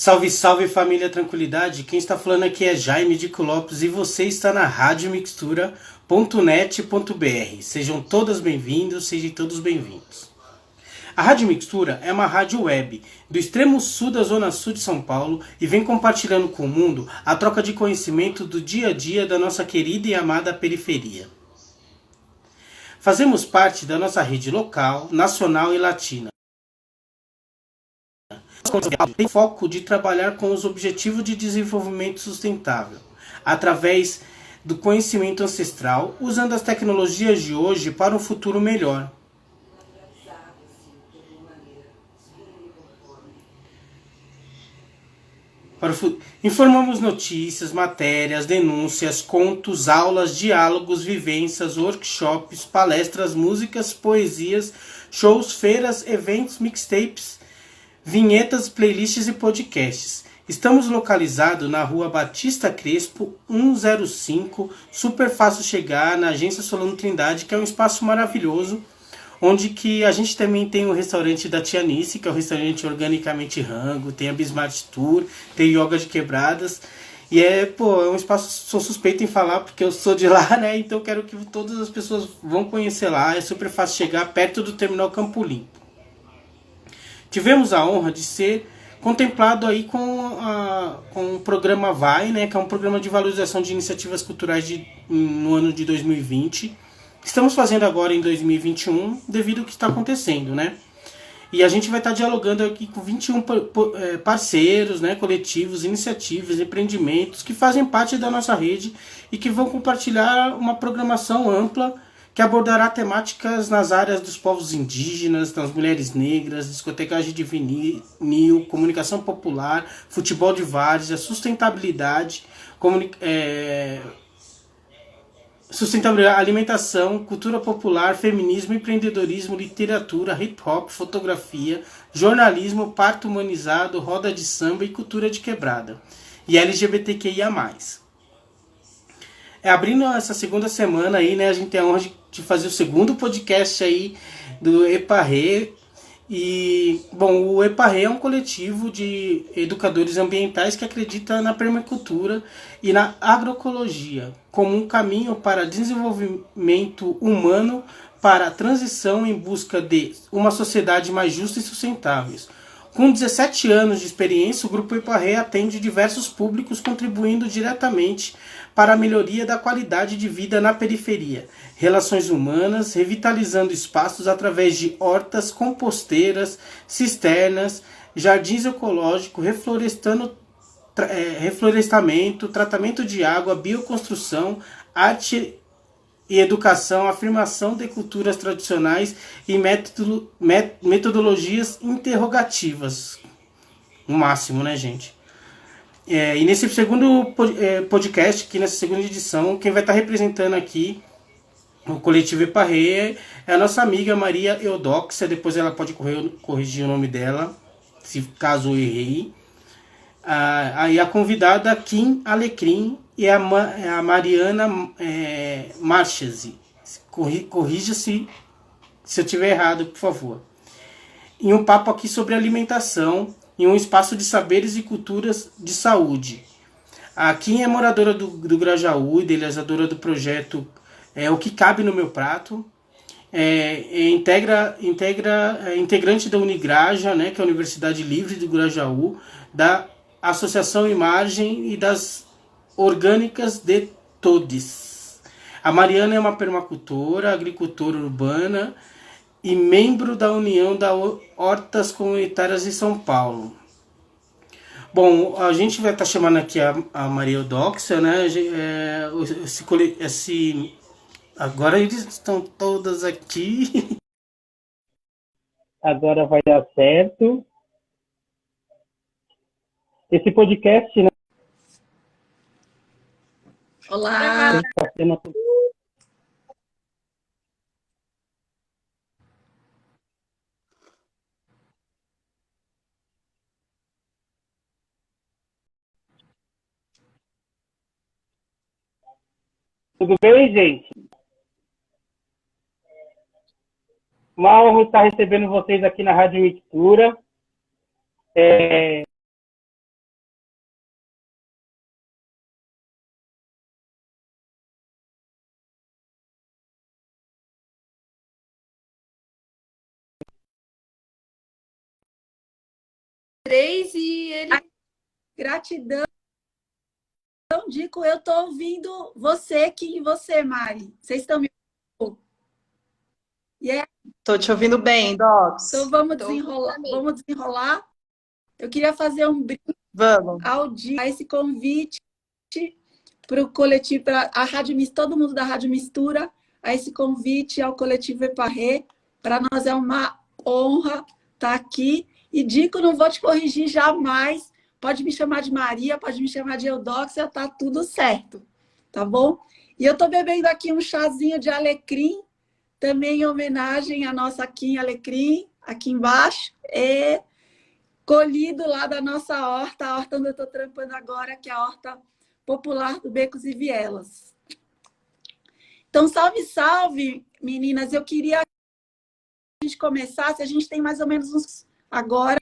Salve, salve família Tranquilidade. Quem está falando aqui é Jaime Dico Lopes e você está na radiomixtura.net.br. Sejam todas bem-vindos, sejam todos bem-vindos. A Rádio Mixtura é uma rádio web do extremo sul da zona sul de São Paulo e vem compartilhando com o mundo a troca de conhecimento do dia a dia da nossa querida e amada periferia. Fazemos parte da nossa rede local, nacional e latina. Tem foco de trabalhar com os objetivos de desenvolvimento sustentável, através do conhecimento ancestral, usando as tecnologias de hoje para um futuro melhor. Informamos notícias, matérias, denúncias, contos, aulas, diálogos, vivências, workshops, palestras, músicas, poesias, shows, feiras, eventos, mixtapes, vinhetas, playlists e podcasts. Estamos localizados na rua Batista Crespo, 105, super fácil chegar, na agência Solano Trindade, que é um espaço maravilhoso, onde que a gente também tem o restaurante da Tia Nice, que é o restaurante organicamente rango, tem a Bismart Tour, tem yoga de quebradas, e é um espaço, sou suspeito em falar, porque eu sou de lá, né, então quero que todas as pessoas vão conhecer lá, é super fácil chegar, perto do Terminal Campo Limpo. Tivemos a honra de ser contemplado aí com o programa VAI, né, que é um programa de valorização de iniciativas culturais no ano de 2020. Estamos fazendo agora em 2021, devido ao que está acontecendo, né? E a gente vai estar dialogando aqui com 21 parceiros, né, coletivos, iniciativas, empreendimentos que fazem parte da nossa rede e que vão compartilhar uma programação ampla que abordará temáticas nas áreas dos povos indígenas, das mulheres negras, discotecagem de vinil, comunicação popular, futebol de várzea, sustentabilidade, alimentação, cultura popular, feminismo, empreendedorismo, literatura, hip hop, fotografia, jornalismo, parto humanizado, roda de samba e cultura de quebrada. E LGBTQIA+. Abrindo essa segunda semana aí, né, a gente tem a honra de fazer o segundo podcast aí do EPARRE. E, bom, o EPARRE é um coletivo de educadores ambientais que acredita na permacultura e na agroecologia como um caminho para desenvolvimento humano, para a transição em busca de uma sociedade mais justa e sustentável. Com 17 anos de experiência, o Grupo EPARRE atende diversos públicos, contribuindo diretamente para a melhoria da qualidade de vida na periferia, relações humanas, revitalizando espaços através de hortas, composteiras, cisternas, jardins ecológicos, reflorestamento, tratamento de água, bioconstrução, arte e educação, afirmação de culturas tradicionais e metodologias interrogativas. No máximo, né, gente? E nesse segundo podcast, aqui nessa segunda edição, quem vai estar representando aqui o coletivo EPARRE é a nossa amiga Maria Eudóxia. Depois ela pode corrigir o nome dela, se caso eu errei. Aí a convidada Kim Alecrim e a Mariana Marchesi. Corrija-se se eu estiver errado, por favor. Em um papo aqui sobre alimentação, em um espaço de saberes e culturas de saúde. A Kim é moradora do Grajaú, idealizadora do projeto O Que Cabe no Meu Prato. Integrante da Unigraja, né, que é a Universidade Livre do Grajaú, da Associação Imagem e das Orgânicas de Todes. A Mariana é uma permacultora, agricultora urbana e membro da União das Hortas Comunitárias de São Paulo. Bom, a gente vai estar chamando aqui a Maria Eudóxia, né? Agora eles estão todas aqui. Agora vai dar certo. Esse podcast, né? Olá! Tudo bem, gente? Uma honra estar recebendo vocês aqui na Rádio Mixtura. 3 e ele... Gratidão, Dico. Eu estou ouvindo você aqui e você, Mari. Vocês estão me ouvindo? Yeah. Tô te ouvindo bem, Então Docs. vamos desenrolar. Vamos desenrolar. Eu queria fazer um brinde Vamos. ao dia, a esse convite para o coletivo, para a Rádio Mistura, todo mundo da Rádio Mistura, a esse convite ao coletivo Eparré. Para nós é uma honra estar aqui. E Dico, não vou te corrigir jamais. Pode me chamar de Maria, pode me chamar de Eudóxia, tá tudo certo. Tá bom? E eu estou bebendo aqui um chazinho de alecrim, também em homenagem à nossa Kim Alecrim, aqui embaixo. E colhido lá da nossa horta, a horta onde eu estou trampando agora, que é a horta popular do Becos e Vielas. Então, salve, salve, meninas. Eu queria que a gente começasse, a gente tem mais ou menos uns agora.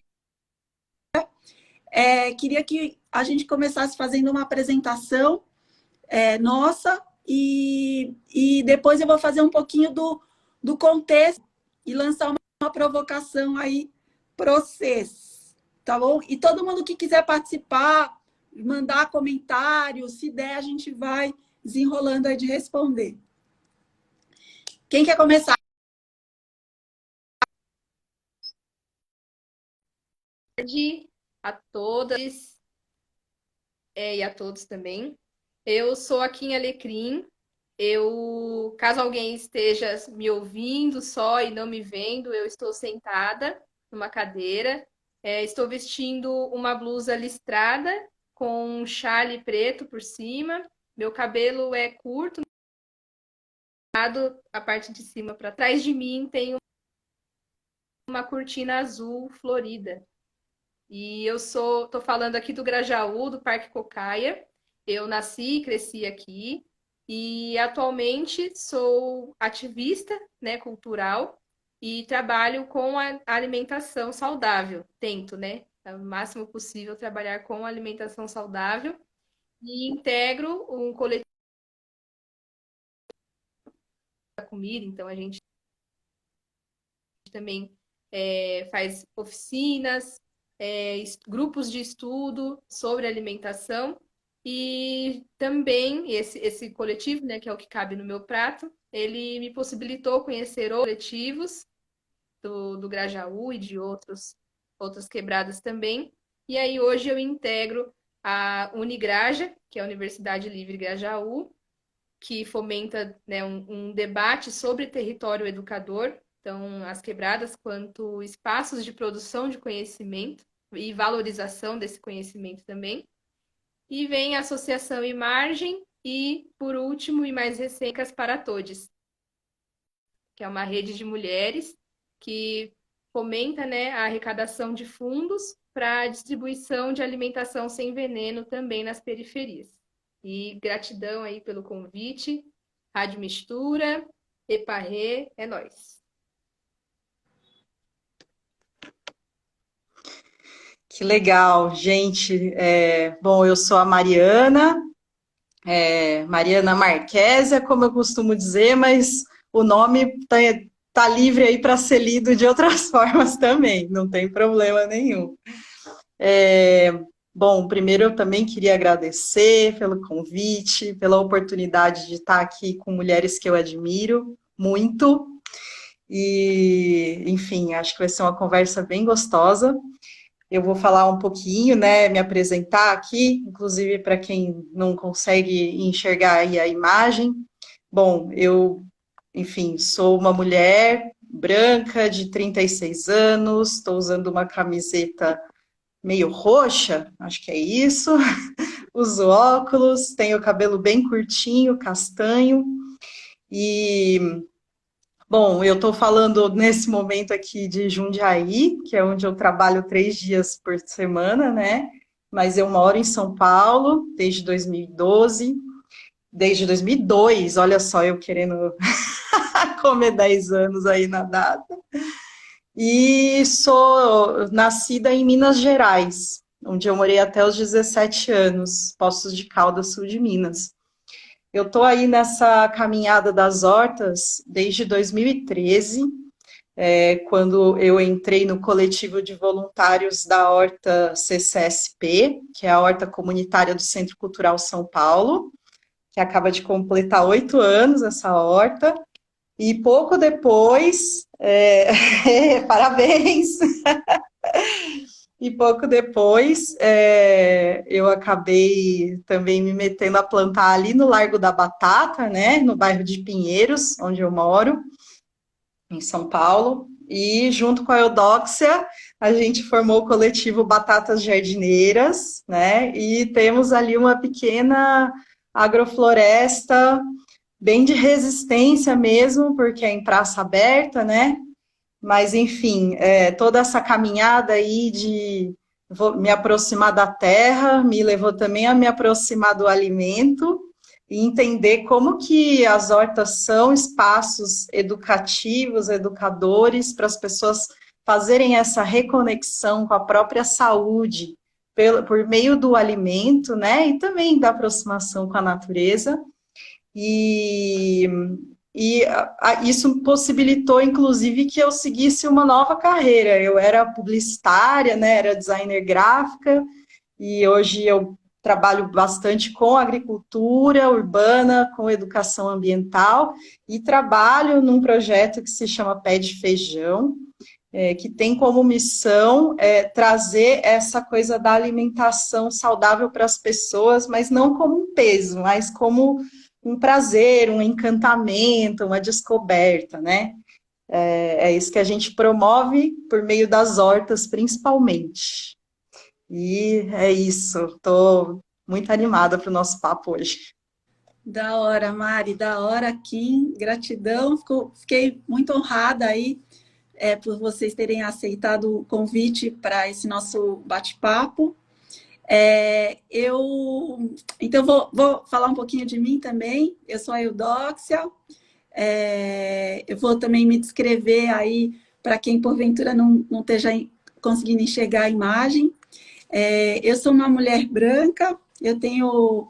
Queria que a gente começasse fazendo uma apresentação nossa e depois eu vou fazer um pouquinho do contexto e lançar uma provocação aí para vocês, tá bom? E todo mundo que quiser participar, mandar comentários, se der, a gente vai desenrolando aí de responder. Quem quer começar? A todas e a todos também. Eu sou a Kim Alecrim. Caso alguém esteja me ouvindo só e não me vendo, eu estou sentada numa cadeira. Estou vestindo uma blusa listrada com um chale preto por cima. Meu cabelo é curto, a parte de cima para trás de mim tem uma cortina azul florida. E eu tô falando aqui do Grajaú, do Parque Cocaia. Eu nasci e cresci aqui. E atualmente sou ativista, né, cultural e trabalho com a alimentação saudável. Tento, né, o máximo possível trabalhar com alimentação saudável e integro um coletivo da comida. Então a gente também faz oficinas, grupos de estudo sobre alimentação. E também esse coletivo, né, que é o que cabe no meu prato, ele me possibilitou conhecer outros coletivos do Grajaú e de outras quebradas também. E aí hoje eu integro a Unigraja, que é a Universidade Livre Grajaú, que fomenta, né, um debate sobre território educador, então as quebradas quanto espaços de produção de conhecimento e valorização desse conhecimento também. E vem a Associação Imagem e, por último, e mais recente, As para Todes, que é uma rede de mulheres que fomenta, né, a arrecadação de fundos para a distribuição de alimentação sem veneno também nas periferias. E gratidão aí pelo convite. Rádio Mistura, Eparré, é nóis. Que legal, gente. Bom, eu sou a Mariana, Mariana Marquésia, como eu costumo dizer, mas o nome tá livre aí para ser lido de outras formas também, não tem problema nenhum. Bom, primeiro eu também queria agradecer pelo convite, pela oportunidade de estar aqui com mulheres que eu admiro muito. E, enfim, acho que vai ser uma conversa bem gostosa. Eu vou falar um pouquinho, né, me apresentar aqui, inclusive para quem não consegue enxergar aí a imagem. Bom, eu, enfim, sou uma mulher branca de 36 anos, estou usando uma camiseta meio roxa, acho que é isso, uso óculos, tenho o cabelo bem curtinho, castanho, e, bom, eu estou falando nesse momento aqui de Jundiaí, que é onde eu trabalho 3 dias por semana, né? Mas eu moro em São Paulo desde 2012, desde 2002, olha só, eu querendo comer 10 anos aí na data. E sou nascida em Minas Gerais, onde eu morei até os 17 anos, Poços de Caldas, sul de Minas. Eu estou aí nessa caminhada das hortas desde 2013, quando eu entrei no coletivo de voluntários da Horta CCSP, que é a Horta Comunitária do Centro Cultural São Paulo, que acaba de completar 8 anos essa horta, e pouco depois, parabéns! E pouco depois, eu acabei também me metendo a plantar ali no Largo da Batata, né, no bairro de Pinheiros, onde eu moro, em São Paulo, e junto com a Eudóxia, a gente formou o coletivo Batatas Jardineiras, né, e temos ali uma pequena agrofloresta, bem de resistência mesmo, porque é em praça aberta, né, mas, enfim, toda essa caminhada aí de me aproximar da terra me levou também a me aproximar do alimento e entender como que as hortas são espaços educativos, educadores, para as pessoas fazerem essa reconexão com a própria saúde por meio do alimento, né? E também da aproximação com a natureza. E isso possibilitou, inclusive, que eu seguisse uma nova carreira. Eu era publicitária, né, era designer gráfica, e hoje eu trabalho bastante com agricultura urbana, com educação ambiental, e trabalho num projeto que se chama Pé de Feijão, que tem como missão trazer essa coisa da alimentação saudável para as pessoas, mas não como um peso, mas como um prazer, um encantamento, uma descoberta, né? É isso que a gente promove por meio das hortas, principalmente. E é isso, estou muito animada para o nosso papo hoje. Da hora, Mari, da hora, Kim, gratidão, fiquei muito honrada aí por vocês terem aceitado o convite para esse nosso bate-papo. Então, vou falar um pouquinho de mim também. Eu sou a Eudóxia. Eu vou também me descrever aí para quem porventura não esteja conseguindo enxergar a imagem. Eu sou uma mulher branca,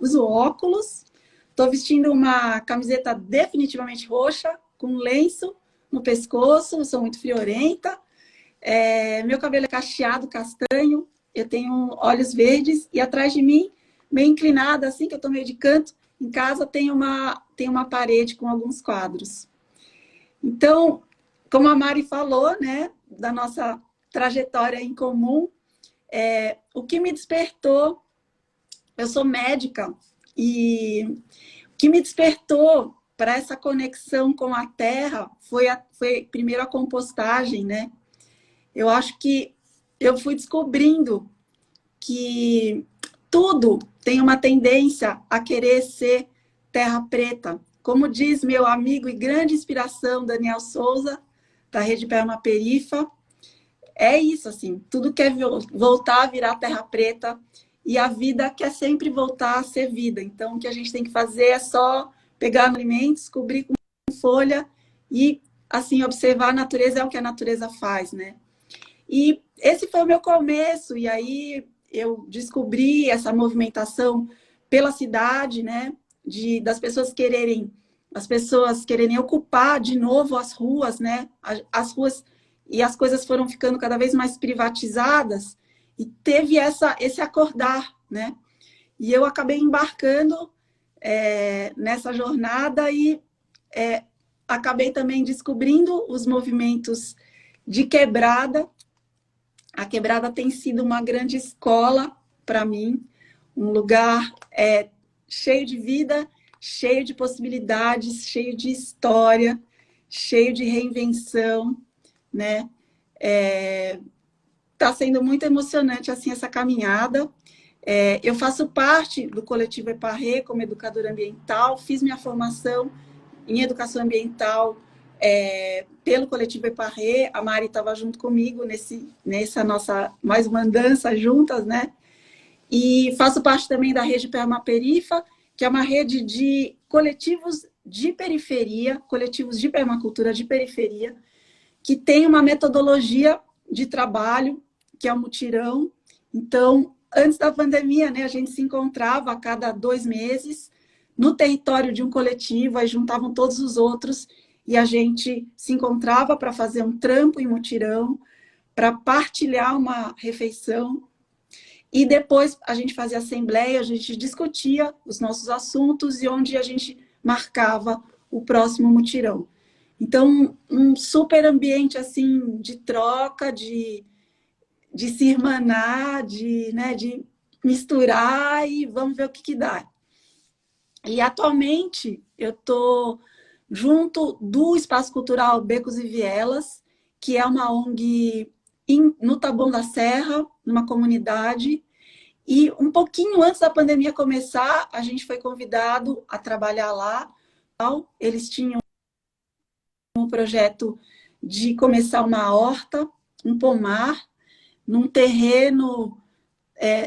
uso óculos, estou vestindo uma camiseta definitivamente roxa, com lenço no pescoço, sou muito friorenta. Meu cabelo é cacheado, castanho. Eu tenho olhos verdes e atrás de mim, meio inclinada, assim, que eu estou meio de canto, em casa tem uma parede com alguns quadros. Então, como a Mari falou, né, da nossa trajetória em comum, o que me despertou, eu sou médica, e o que me despertou para essa conexão com a terra foi primeiro a compostagem, né? Eu acho que eu fui descobrindo que tudo tem uma tendência a querer ser terra preta. Como diz meu amigo e grande inspiração, Daniel Souza, da Rede Permaperifa, é isso, assim, tudo quer voltar a virar terra preta e a vida quer sempre voltar a ser vida. Então, o que a gente tem que fazer é só pegar alimentos, cobrir com folha e, assim, observar a natureza, é o que a natureza faz, né? E esse foi o meu começo, e aí eu descobri essa movimentação pela cidade, né? Das pessoas quererem ocupar de novo as ruas, né? As ruas, e as coisas foram ficando cada vez mais privatizadas, e teve esse acordar, né? E eu acabei embarcando nessa jornada e acabei também descobrindo os movimentos de quebrada. A quebrada tem sido uma grande escola para mim, um lugar cheio de vida, cheio de possibilidades, cheio de história, cheio de reinvenção, né? Está sendo muito emocionante assim essa caminhada. Eu faço parte do coletivo Eparrê como educadora ambiental, fiz minha formação em educação ambiental pelo coletivo Eparrê. A Mari estava junto comigo nessa nossa mais uma andança juntas, né? E faço parte também da rede Permaperifa, que é uma rede de coletivos de periferia, coletivos de permacultura de periferia, que tem uma metodologia de trabalho, que é o mutirão. Então, antes da pandemia, né, a gente se encontrava a cada 2 meses no território de um coletivo, aí juntavam todos os outros e a gente se encontrava para fazer um trampo em mutirão, para partilhar uma refeição, e depois a gente fazia assembleia, a gente discutia os nossos assuntos e onde a gente marcava o próximo mutirão. Então, um super ambiente assim de troca, de se irmanar, de misturar e vamos ver o que dá. E atualmente eu estou junto do Espaço Cultural Becos e Vielas, que é uma ONG no Taboão da Serra, numa comunidade. E um pouquinho antes da pandemia começar, a gente foi convidado a trabalhar lá. Eles tinham um projeto de começar uma horta, um pomar, num terreno,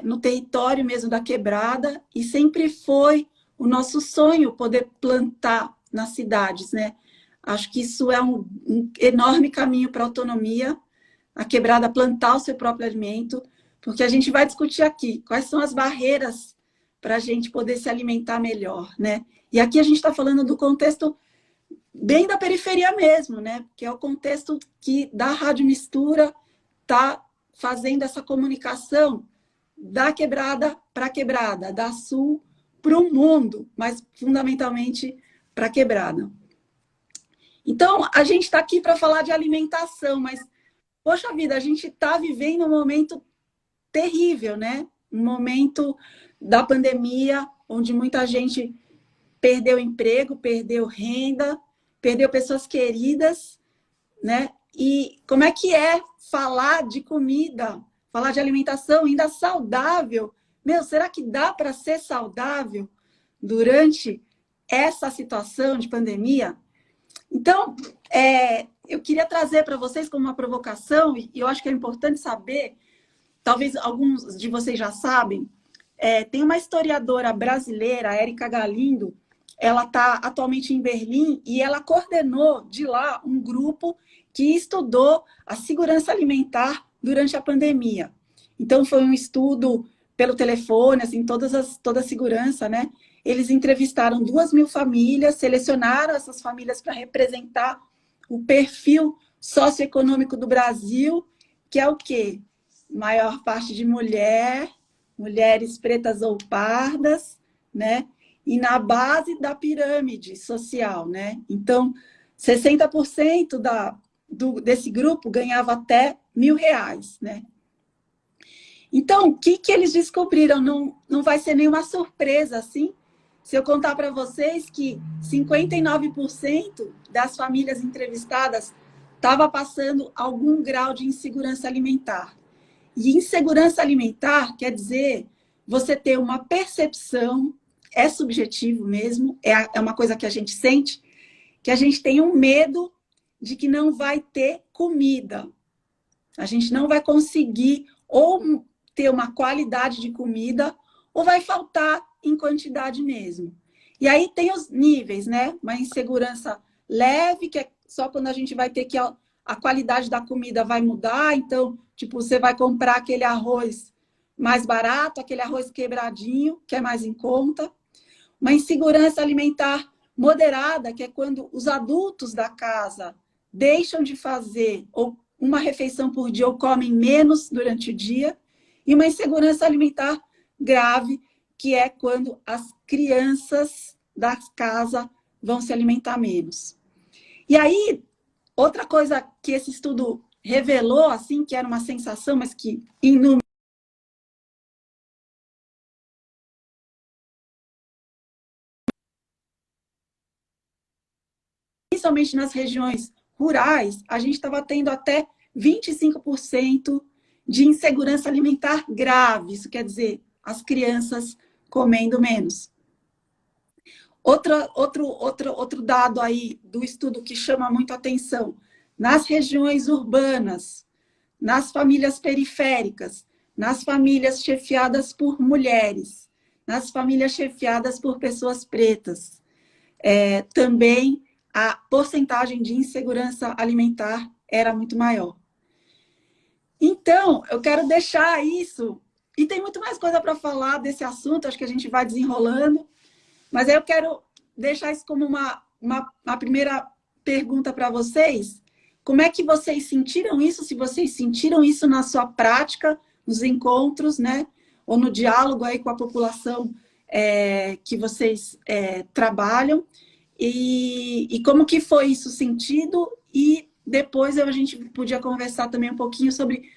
no território mesmo da quebrada, e sempre foi o nosso sonho poder plantar nas cidades, né? Acho que isso é um enorme caminho para a autonomia, a quebrada plantar o seu próprio alimento, porque a gente vai discutir aqui quais são as barreiras para a gente poder se alimentar melhor, né? E aqui a gente está falando do contexto bem da periferia mesmo, né? Que é o contexto que da Rádio Mistura está fazendo essa comunicação da quebrada para a quebrada, da Sul para o mundo, mas fundamentalmente para a quebrada. Então, a gente está aqui para falar de alimentação, mas, poxa vida, a gente está vivendo um momento terrível, né? Um momento da pandemia, onde muita gente perdeu emprego, perdeu renda, perdeu pessoas queridas, né? E como é que é falar de comida, falar de alimentação ainda saudável? Meu, será que dá para ser saudável durante essa situação de pandemia? Então, eu queria trazer para vocês como uma provocação, e eu acho que é importante saber, talvez alguns de vocês já sabem, tem uma historiadora brasileira, a Érica Galindo, ela está atualmente em Berlim e ela coordenou de lá um grupo que estudou a segurança alimentar durante a pandemia. Então, foi um estudo pelo telefone, assim, toda a segurança, né? Eles entrevistaram 2.000 famílias, selecionaram essas famílias para representar o perfil socioeconômico do Brasil, que é o quê? Maior parte de mulheres pretas ou pardas, né? E na base da pirâmide social, né? Então, 60% desse grupo ganhava até R$1.000, né? Então, o que eles descobriram? Não vai ser nenhuma surpresa, assim, se eu contar para vocês que 59% das famílias entrevistadas estava passando algum grau de insegurança alimentar. E insegurança alimentar quer dizer você ter uma percepção, é subjetivo mesmo, é uma coisa que a gente sente, que a gente tem um medo de que não vai ter comida. A gente não vai conseguir ou ter uma qualidade de comida ou vai faltar em quantidade mesmo. E aí tem os níveis, né? Uma insegurança leve, que é só quando a gente vai ter que a qualidade da comida vai mudar. Então, tipo, você vai comprar aquele arroz mais barato, aquele arroz quebradinho, que é mais em conta. Uma insegurança alimentar moderada, que é quando os adultos da casa deixam de fazer ou uma refeição por dia ou comem menos durante o dia. E uma insegurança alimentar grave, que é quando as crianças da casa vão se alimentar menos. E aí, outra coisa que esse estudo revelou, assim, que era uma sensação, mas que em número principalmente nas regiões rurais, a gente estava tendo até 25% de insegurança alimentar grave. Isso quer dizer, as crianças comendo menos. Outro dado aí do estudo que chama muito a atenção, nas regiões urbanas, nas famílias periféricas, nas famílias chefiadas por mulheres, nas famílias chefiadas por pessoas pretas, também a porcentagem de insegurança alimentar era muito maior. Então, eu quero deixar isso, e tem muito mais coisa para falar desse assunto, acho que a gente vai desenrolando, mas eu quero deixar isso como uma primeira pergunta para vocês, como é que vocês sentiram isso? Se vocês sentiram isso na sua prática, nos encontros, né? Ou no diálogo aí com a população que vocês trabalham. E como que foi isso sentido? E depois a gente podia conversar também um pouquinho sobre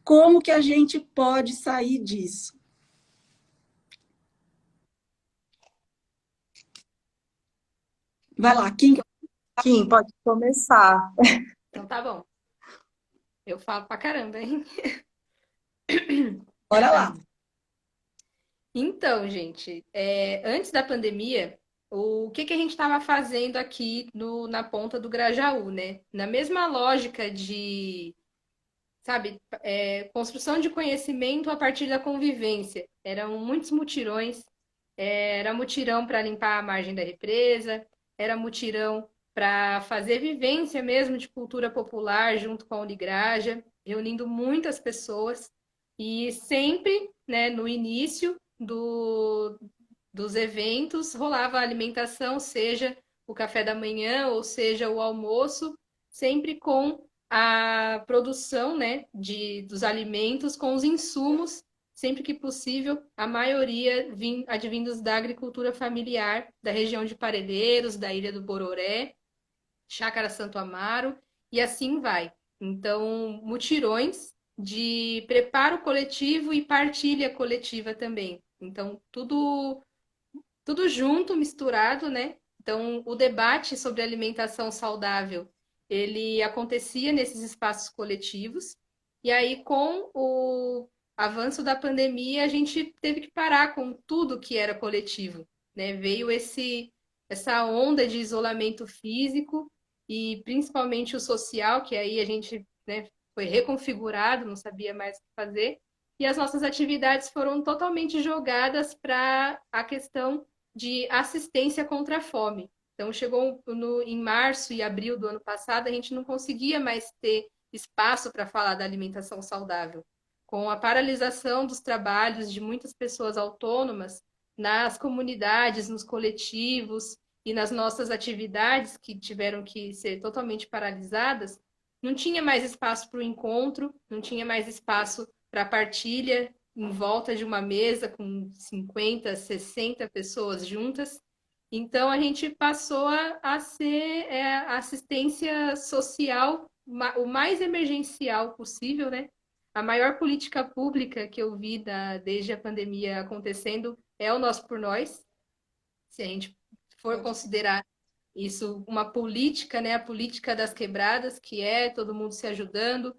como que a gente pode sair disso. Vai lá, Kim. Kim, pode começar. Então tá bom. Eu falo pra caramba, hein? Bora lá. Então, gente, antes da pandemia, o que a gente estava fazendo aqui na ponta do Grajaú, né? Na mesma lógica de, sabe, construção de conhecimento a partir da convivência. Eram muitos mutirões, era mutirão para limpar a margem da represa, era mutirão para fazer vivência mesmo de cultura popular junto com a Unigraja, reunindo muitas pessoas. E sempre, né, no início dos eventos, rolava a alimentação, seja o café da manhã ou seja o almoço, sempre com a produção, né, dos alimentos, com os insumos, sempre que possível, a maioria advindos da agricultura familiar, da região de Parelheiros, da Ilha do Bororé, Chácara Santo Amaro, e assim vai. Então, mutirões de preparo coletivo e partilha coletiva também. Então, tudo junto, misturado, né? Então, o debate sobre alimentação saudável, ele acontecia nesses espaços coletivos. E aí, com o avanço da pandemia, a gente teve que parar com tudo que era coletivo, né? Veio essa onda de isolamento físico e principalmente o social, que aí a gente, né, foi reconfigurado, não sabia mais o que fazer. E as nossas atividades foram totalmente jogadas para a questão de assistência contra a fome. Então, chegou em março e abril do ano passado, a gente não conseguia mais ter espaço para falar da alimentação saudável. Com a paralisação dos trabalhos de muitas pessoas autônomas, nas comunidades, nos coletivos e nas nossas atividades que tiveram que ser totalmente paralisadas, não tinha mais espaço para o encontro, não tinha mais espaço para partilha em volta de uma mesa com 50, 60 pessoas juntas. Então, a gente passou a ser assistência social o mais emergencial possível, né? A maior política pública que eu vi desde a pandemia acontecendo é o Nós por Nós. Se a gente for considerar isso uma política, né? A política das quebradas, que é todo mundo se ajudando,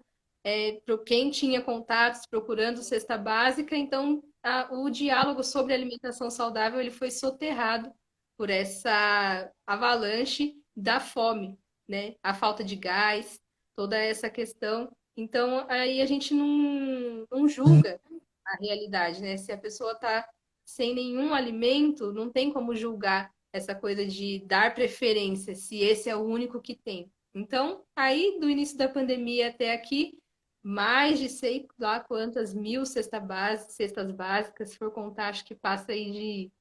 para quem tinha contatos procurando cesta básica, então o diálogo sobre alimentação saudável ele foi soterrado por essa avalanche da fome, né? A falta de gás, toda essa questão. Então, aí a gente não julga a realidade, né? Se a pessoa está sem nenhum alimento, não tem como julgar essa coisa de dar preferência, se esse é o único que tem. Então, aí, do início da pandemia até aqui, mais de sei lá quantas mil cestas básicas, se for contar, acho que passa aí de,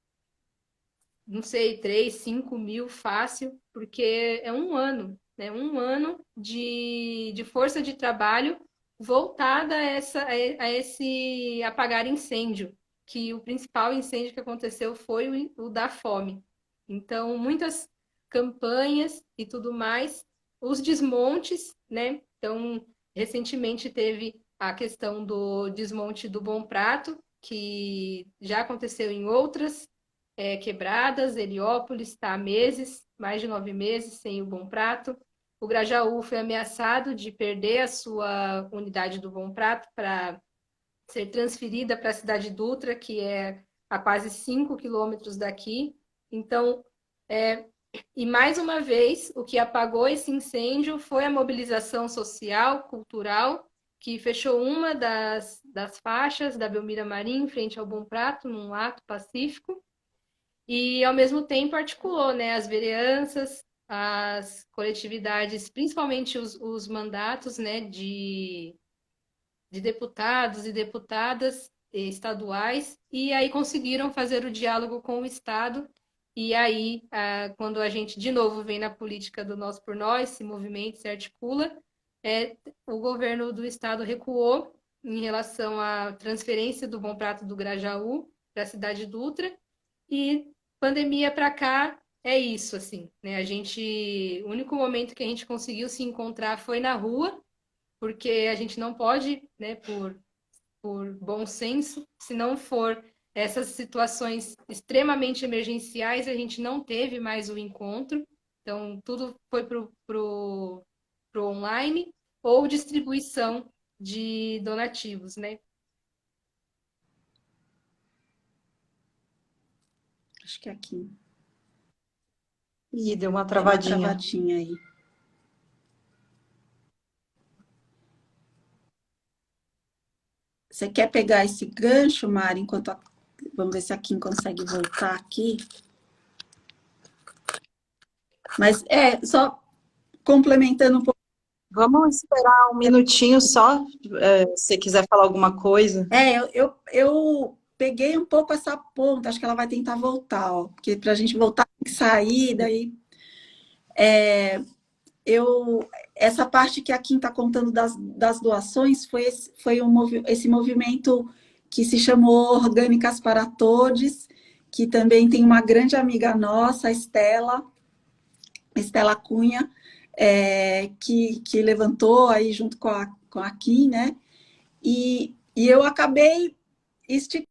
não sei, 3, 5 mil fácil, porque é um ano, né? Um ano de força de trabalho voltada a esse apagar incêndio, que o principal incêndio que aconteceu foi o da fome. Então, muitas campanhas e tudo mais, os desmontes, né? Então, recentemente teve a questão do desmonte do Bom Prato, que já aconteceu em outras quebradas. Heliópolis está há meses, mais de 9 meses, sem o Bom Prato. O Grajaú foi ameaçado de perder a sua unidade do Bom Prato para ser transferida para a cidade Dutra, que é a quase 5 quilômetros daqui. Então, e mais uma vez, o que apagou esse incêndio foi a mobilização social, cultural, que fechou uma das faixas da Belmira Marim, em frente ao Bom Prato, num ato pacífico, e ao mesmo tempo articulou, né, as vereanças, as coletividades, principalmente os mandatos, né, de deputados e deputadas estaduais, e aí conseguiram fazer o diálogo com o Estado E aí, quando a gente de novo vem na política do Nós por Nós, se movimenta, se articula, o governo do estado recuou em relação à transferência do Bom Prato do Grajaú para a cidade de Dutra, e pandemia para cá é isso, assim, né? O único momento que a gente conseguiu se encontrar foi na rua, porque a gente não pode, né, por bom senso, se não for essas situações extremamente emergenciais, a gente não teve mais o encontro, então tudo foi pro online ou distribuição de donativos, né? Acho que é aqui. Ih, deu uma Deu uma travadinha. travadinha aí. Você quer pegar esse gancho, Mari, enquanto vamos ver se a Kim consegue voltar aqui. Mas só complementando um pouco. Vamos esperar um minutinho só, se você quiser falar alguma coisa. Eu peguei um pouco essa ponta, acho que ela vai tentar voltar, ó, porque para a gente voltar tem que sair, daí. Essa parte que a Kim está contando das doações foi esse movimento que se chamou Orgânicas para Todos, que também tem uma grande amiga nossa, a Estela Cunha, que levantou aí junto com a Kim, né? E eu acabei esticando,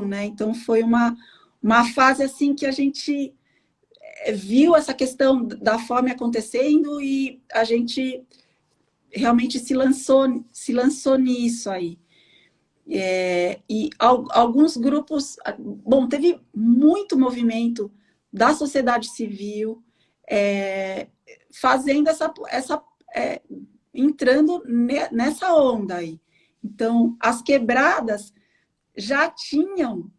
né? Então foi uma fase assim que a gente viu essa questão da fome acontecendo e a gente realmente se lançou nisso aí. E alguns grupos, bom, teve muito movimento da sociedade civil fazendo entrando nessa onda aí. Então, as quebradas já tinham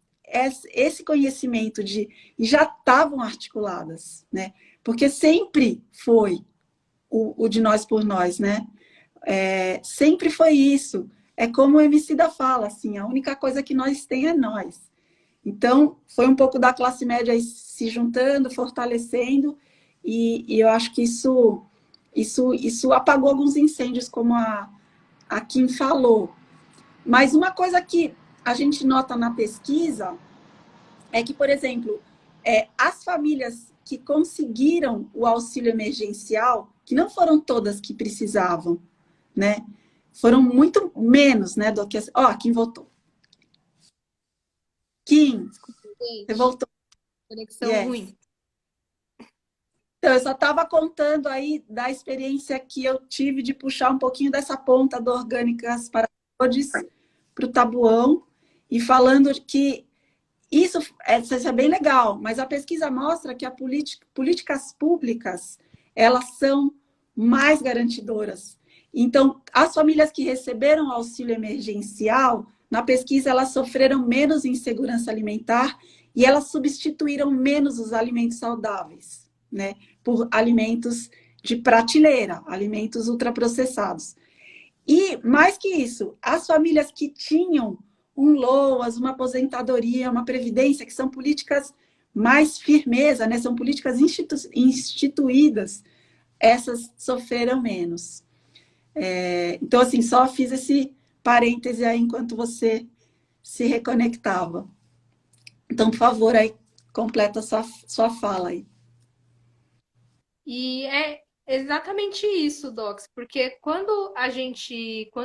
esse conhecimento e já estavam articuladas, né? Porque sempre foi o de nós por nós, né? Sempre foi isso. É como o Emicida fala, assim, a única coisa que nós tem é nós. Então, foi um pouco da classe média se juntando, fortalecendo, e eu acho que isso apagou alguns incêndios, como a Kim falou. Mas uma coisa que a gente nota na pesquisa é que, por exemplo, as famílias que conseguiram o auxílio emergencial, que não foram todas que precisavam, né? Foram muito menos, né, do que... Ó, Kim voltou. Kim, você voltou. Conexão ruim. Então, eu só estava contando aí da experiência que eu tive de puxar um pouquinho dessa ponta do Orgânicas para Todos para o Tabuão e falando que isso é bem legal, mas a pesquisa mostra que as políticas públicas, elas são mais garantidoras. Então, as famílias que receberam auxílio emergencial, na pesquisa, elas sofreram menos insegurança alimentar e elas substituíram menos os alimentos saudáveis, né, por alimentos de prateleira, alimentos ultraprocessados. E, mais que isso, as famílias que tinham um LOAS, uma aposentadoria, uma previdência, que são políticas mais firmeza, né? São políticas instituídas, essas sofreram menos. Então, assim, só fiz esse parêntese aí enquanto você se reconectava. Então, por favor, aí, completa sua fala aí. E é exatamente isso, Docs, porque quanto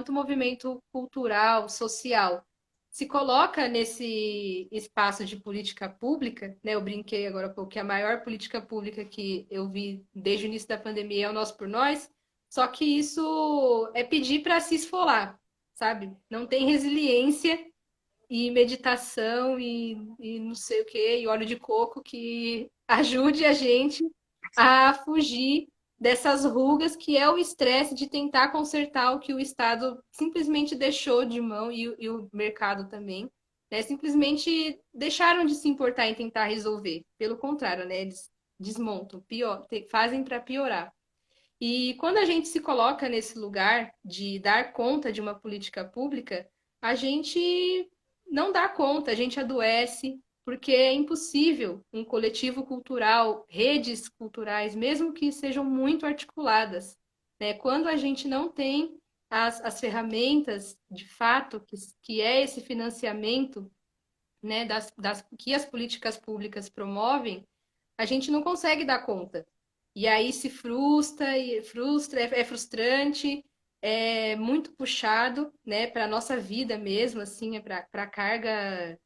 movimento cultural, social, se coloca nesse espaço de política pública, né? Eu brinquei agora há pouco que a maior política pública que eu vi desde o início da pandemia é o Nós por Nós, só que isso é pedir para se esfolar, sabe? Não tem resiliência e meditação e não sei o que, e óleo de coco que ajude a gente a fugir dessas rugas que é o estresse de tentar consertar o que o Estado simplesmente deixou de mão e o mercado também, né? Simplesmente deixaram de se importar em tentar resolver. Pelo contrário, né? Eles desmontam, fazem para piorar. E quando a gente se coloca nesse lugar de dar conta de uma política pública, a gente não dá conta, a gente adoece, porque é impossível um coletivo cultural, redes culturais, mesmo que sejam muito articuladas, né? Quando a gente não tem as ferramentas, de fato, que é esse financiamento, né, que as políticas públicas promovem, a gente não consegue dar conta. E aí se frustra, é frustrante, é muito puxado, né, para a nossa vida mesmo, assim, para a carga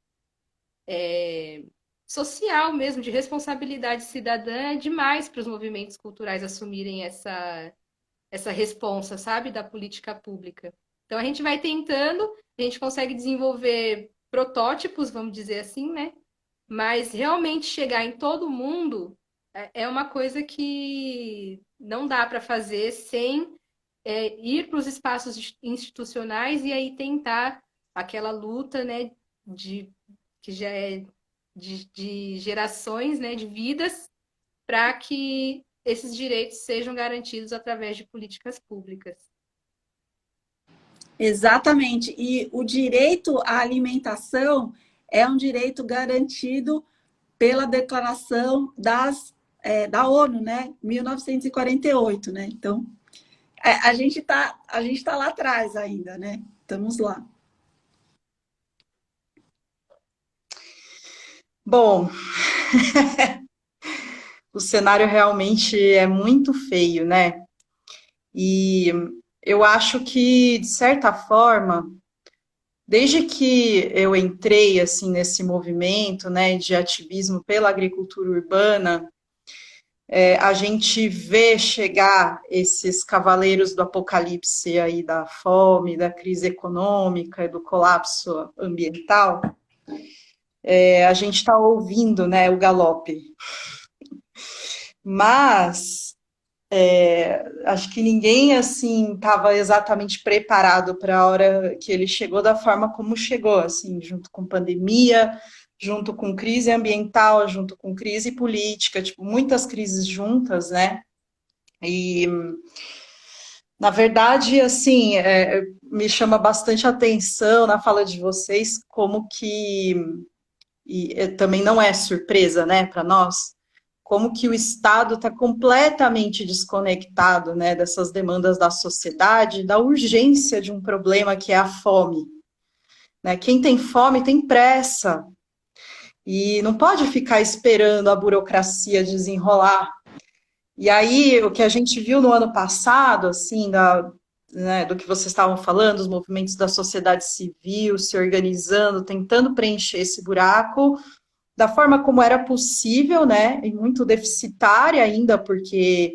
social mesmo, de responsabilidade cidadã, é demais para os movimentos culturais assumirem essa responsa, sabe, da política pública. Então a gente vai tentando, a gente consegue desenvolver protótipos, vamos dizer assim, né? Mas realmente chegar em todo mundo é uma coisa que não dá para fazer sem ir para os espaços institucionais e aí tentar aquela luta, né, que já é de gerações, né, de vidas, para que esses direitos sejam garantidos através de políticas públicas. Exatamente. E o direito à alimentação é um direito garantido pela Declaração da ONU, né? 1948, né? Então, a gente tá lá atrás ainda, né? Estamos lá. Bom, o cenário realmente é muito feio, né? E eu acho que, de certa forma, desde que eu entrei assim nesse movimento, né, de ativismo pela agricultura urbana, a gente vê chegar esses cavaleiros do apocalipse aí da fome, da crise econômica e do colapso ambiental. A gente está ouvindo, né, o galope. Mas acho que ninguém assim estava exatamente preparado para a hora que ele chegou da forma como chegou, assim, junto com pandemia, junto com crise ambiental, junto com crise política, tipo, muitas crises juntas, né? E na verdade, assim, me chama bastante atenção na fala de vocês como que também não é surpresa, né, para nós, como que o Estado está completamente desconectado, né, dessas demandas da sociedade, da urgência de um problema que é a fome. Né? Quem tem fome tem pressa e não pode ficar esperando a burocracia desenrolar. E aí, o que a gente viu no ano passado, assim, né, do que vocês estavam falando, os movimentos da sociedade civil se organizando, tentando preencher esse buraco, da forma como era possível, né, e muito deficitária ainda, porque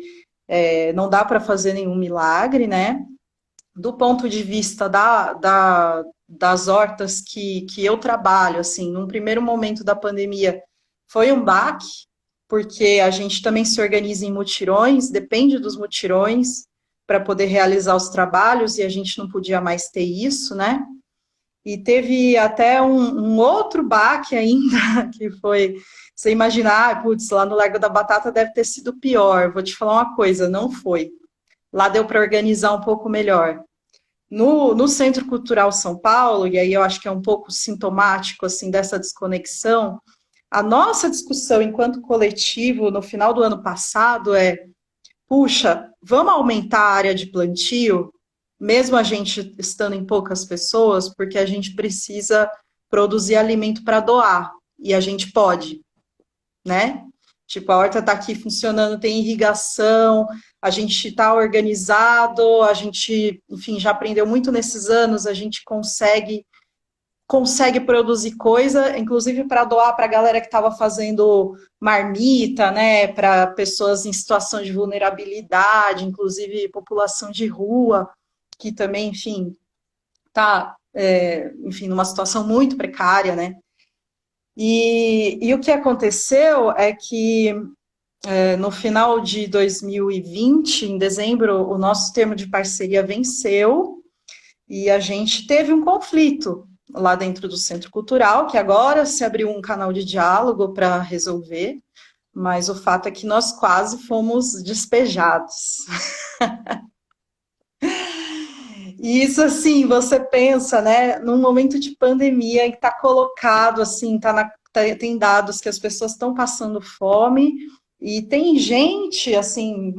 não dá para fazer nenhum milagre, né, do ponto de vista das hortas que eu trabalho, assim, num primeiro momento da pandemia, foi um baque, porque a gente também se organiza em mutirões, depende dos mutirões para poder realizar os trabalhos, e a gente não podia mais ter isso, né, e teve até um outro baque ainda, que foi, você imaginar, putz, lá no Largo da Batata deve ter sido pior. Vou te falar uma coisa, não foi. Lá deu para organizar um pouco melhor. No Centro Cultural São Paulo, e aí eu acho que é um pouco sintomático, assim, dessa desconexão, a nossa discussão enquanto coletivo no final do ano passado puxa, vamos aumentar a área de plantio? Mesmo a gente estando em poucas pessoas, porque a gente precisa produzir alimento para doar, e a gente pode, né? Tipo, a horta está aqui funcionando, tem irrigação, a gente está organizado, a gente, enfim, já aprendeu muito nesses anos, a gente consegue produzir coisa, inclusive para doar para a galera que estava fazendo marmita, né, para pessoas em situação de vulnerabilidade, inclusive população de rua, que também, enfim, está, enfim, numa situação muito precária, né? E o que aconteceu é que no final de 2020, em dezembro, o nosso termo de parceria venceu e a gente teve um conflito lá dentro do Centro Cultural, que agora se abriu um canal de diálogo para resolver, mas o fato é que nós quase fomos despejados. E isso, assim, você pensa, né, num momento de pandemia que está colocado, assim, tem dados que as pessoas estão passando fome, e tem gente, assim,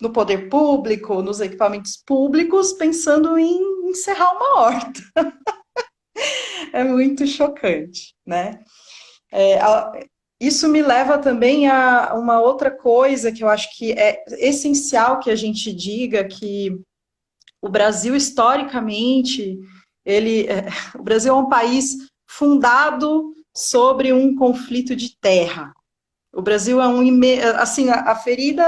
no poder público, nos equipamentos públicos, pensando em encerrar uma horta. É muito chocante, né? Isso me leva também a uma outra coisa que eu acho que é essencial que a gente diga, que o Brasil, historicamente, o Brasil é um país fundado sobre um conflito de terra. O Brasil é assim, a ferida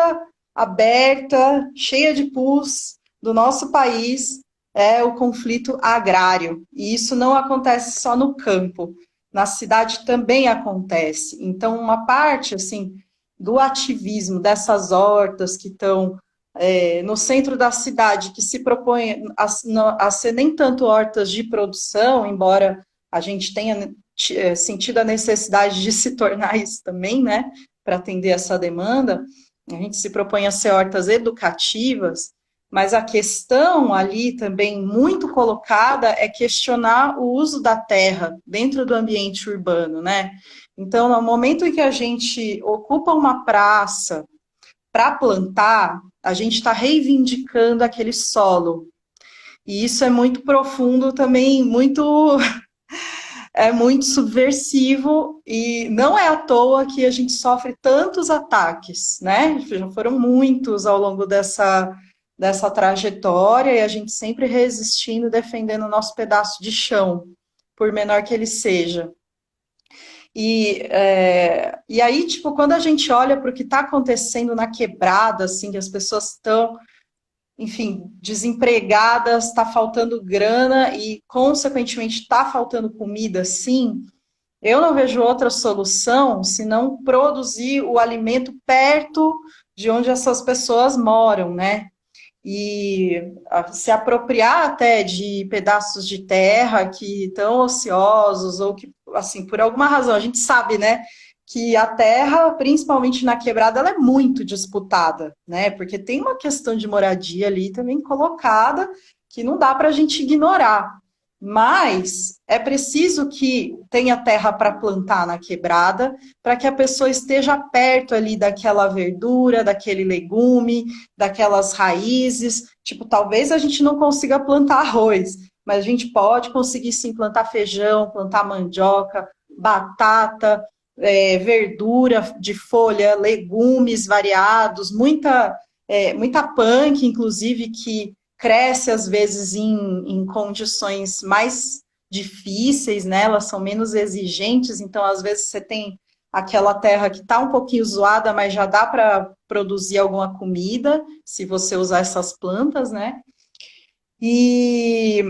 aberta, cheia de pus do nosso país é o conflito agrário. E isso não acontece só no campo, na cidade também acontece. Então, uma parte, assim, do ativismo dessas hortas que estão no centro da cidade, que se propõe a ser nem tanto hortas de produção, embora a gente tenha sentido a necessidade de se tornar isso também, né, para atender essa demanda, a gente se propõe a ser hortas educativas, mas a questão ali também muito colocada é questionar o uso da terra dentro do ambiente urbano, né? Então, no momento em que a gente ocupa uma praça para plantar, a gente está reivindicando aquele solo. E isso é muito profundo também, é muito subversivo, e não é à toa que a gente sofre tantos ataques, né? Já foram muitos ao longo dessa trajetória, e a gente sempre resistindo, defendendo o nosso pedaço de chão, por menor que ele seja. E aí, tipo, quando a gente olha para o que está acontecendo na quebrada, assim, que as pessoas estão, enfim, desempregadas, está faltando grana e, consequentemente, está faltando comida, sim, eu não vejo outra solução senão produzir o alimento perto de onde essas pessoas moram, né? E se apropriar até de pedaços de terra que estão ociosos ou que, assim, por alguma razão, a gente sabe, né, que a terra, principalmente na quebrada, ela é muito disputada, né, porque tem uma questão de moradia ali também colocada que não dá para a gente ignorar. Mas é preciso que tenha terra para plantar na quebrada, para que a pessoa esteja perto ali daquela verdura, daquele legume, daquelas raízes. Tipo, talvez a gente não consiga plantar arroz, mas a gente pode conseguir sim plantar feijão, plantar mandioca, batata, verdura de folha, legumes variados, muita punk, inclusive, que cresce às vezes em condições mais difíceis, né? Elas são menos exigentes, então às vezes você tem aquela terra que está um pouquinho zoada, mas já dá para produzir alguma comida, se você usar essas plantas, né? E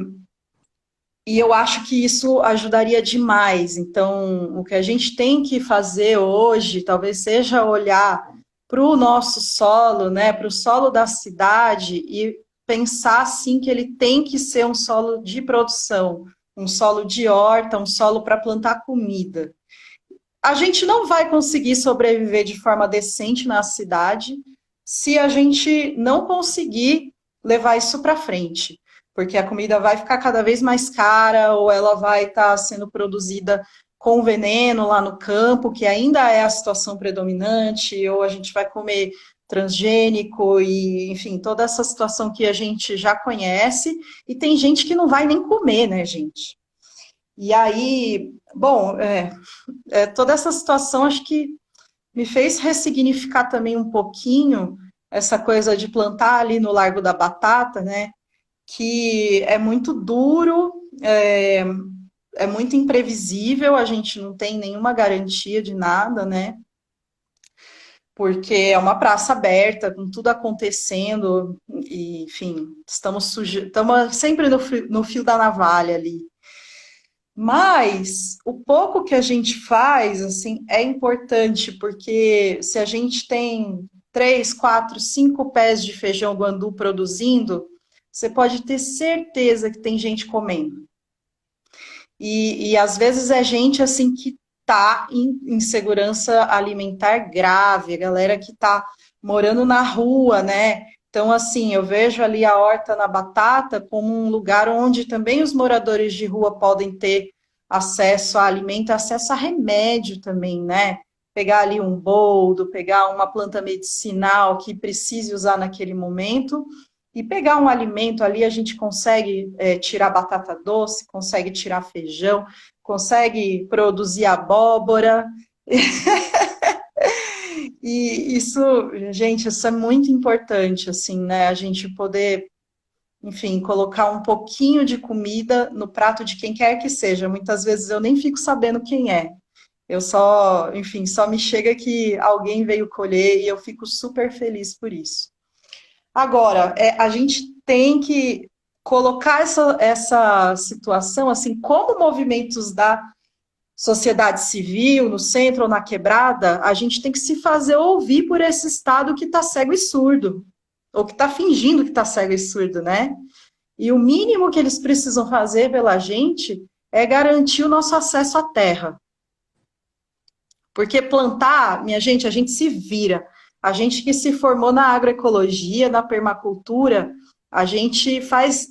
eu acho que isso ajudaria demais. Então, o que a gente tem que fazer hoje, talvez seja olhar para o nosso solo, né? Para o solo da cidade e pensar, assim, que ele tem que ser um solo de produção, um solo de horta, um solo para plantar comida. A gente não vai conseguir sobreviver de forma decente na cidade se a gente não conseguir levar isso para frente, porque a comida vai ficar cada vez mais cara, ou ela vai estar sendo produzida com veneno lá no campo, que ainda é a situação predominante, ou a gente vai comer transgênico e, enfim, toda essa situação que a gente já conhece, e tem gente que não vai nem comer, né, gente? E aí, bom, toda essa situação acho que me fez ressignificar também um pouquinho essa coisa de plantar ali no Largo da Batata, né, que é muito duro, é muito imprevisível, a gente não tem nenhuma garantia de nada, né, porque é uma praça aberta, com tudo acontecendo, e, enfim, estamos sempre no fio da navalha ali. Mas o pouco que a gente faz, assim, é importante, porque se a gente tem 3, 4, 5 pés de feijão guandu produzindo, você pode ter certeza que tem gente comendo. E às vezes é gente, assim, que está em insegurança alimentar grave, a galera que está morando na rua, né? Então, assim, eu vejo ali a Horta na Batata como um lugar onde também os moradores de rua podem ter acesso a alimento, acesso a remédio também, né? Pegar ali um boldo, pegar uma planta medicinal que precise usar naquele momento e pegar um alimento ali, a gente consegue tirar batata doce, consegue tirar feijão, consegue produzir abóbora. E isso, gente, isso é muito importante, assim, né? A gente poder, enfim, colocar um pouquinho de comida no prato de quem quer que seja. Muitas vezes eu nem fico sabendo quem é. Eu só, enfim, só me chega que alguém veio colher e eu fico super feliz por isso. Agora, a gente tem que colocar essa situação, assim, como movimentos da sociedade civil, no centro ou na quebrada, a gente tem que se fazer ouvir por esse Estado que está cego e surdo, ou que está fingindo que está cego e surdo, né? E o mínimo que eles precisam fazer pela gente é garantir o nosso acesso à terra. Porque plantar, minha gente, a gente se vira. A gente que se formou na agroecologia, na permacultura, a gente faz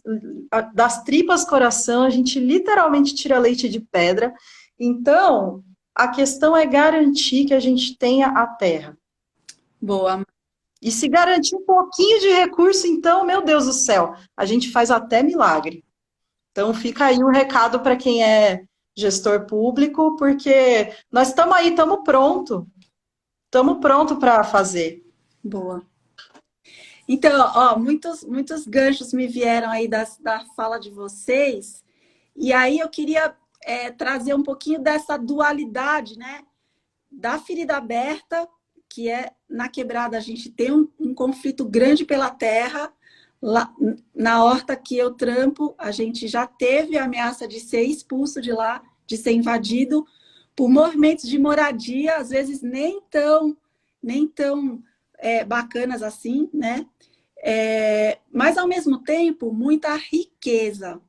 das tripas coração, a gente literalmente tira leite de pedra. Então, a questão é garantir que a gente tenha a terra. Boa. E se garantir um pouquinho de recurso, então, meu Deus do céu, a gente faz até milagre. Então, fica aí o recado para quem é gestor público, porque nós estamos aí, estamos pronto para fazer. Boa. Então, ó, muitos ganchos me vieram aí da fala de vocês, e aí eu queria trazer um pouquinho dessa dualidade, né? Da ferida aberta, que é na quebrada a gente tem um conflito grande pela terra. Lá, na horta que eu trampo, a gente já teve a ameaça de ser expulso de lá, de ser invadido por movimentos de moradia, às vezes nem tão bacanas assim, né? Mas, ao mesmo tempo, muita riqueza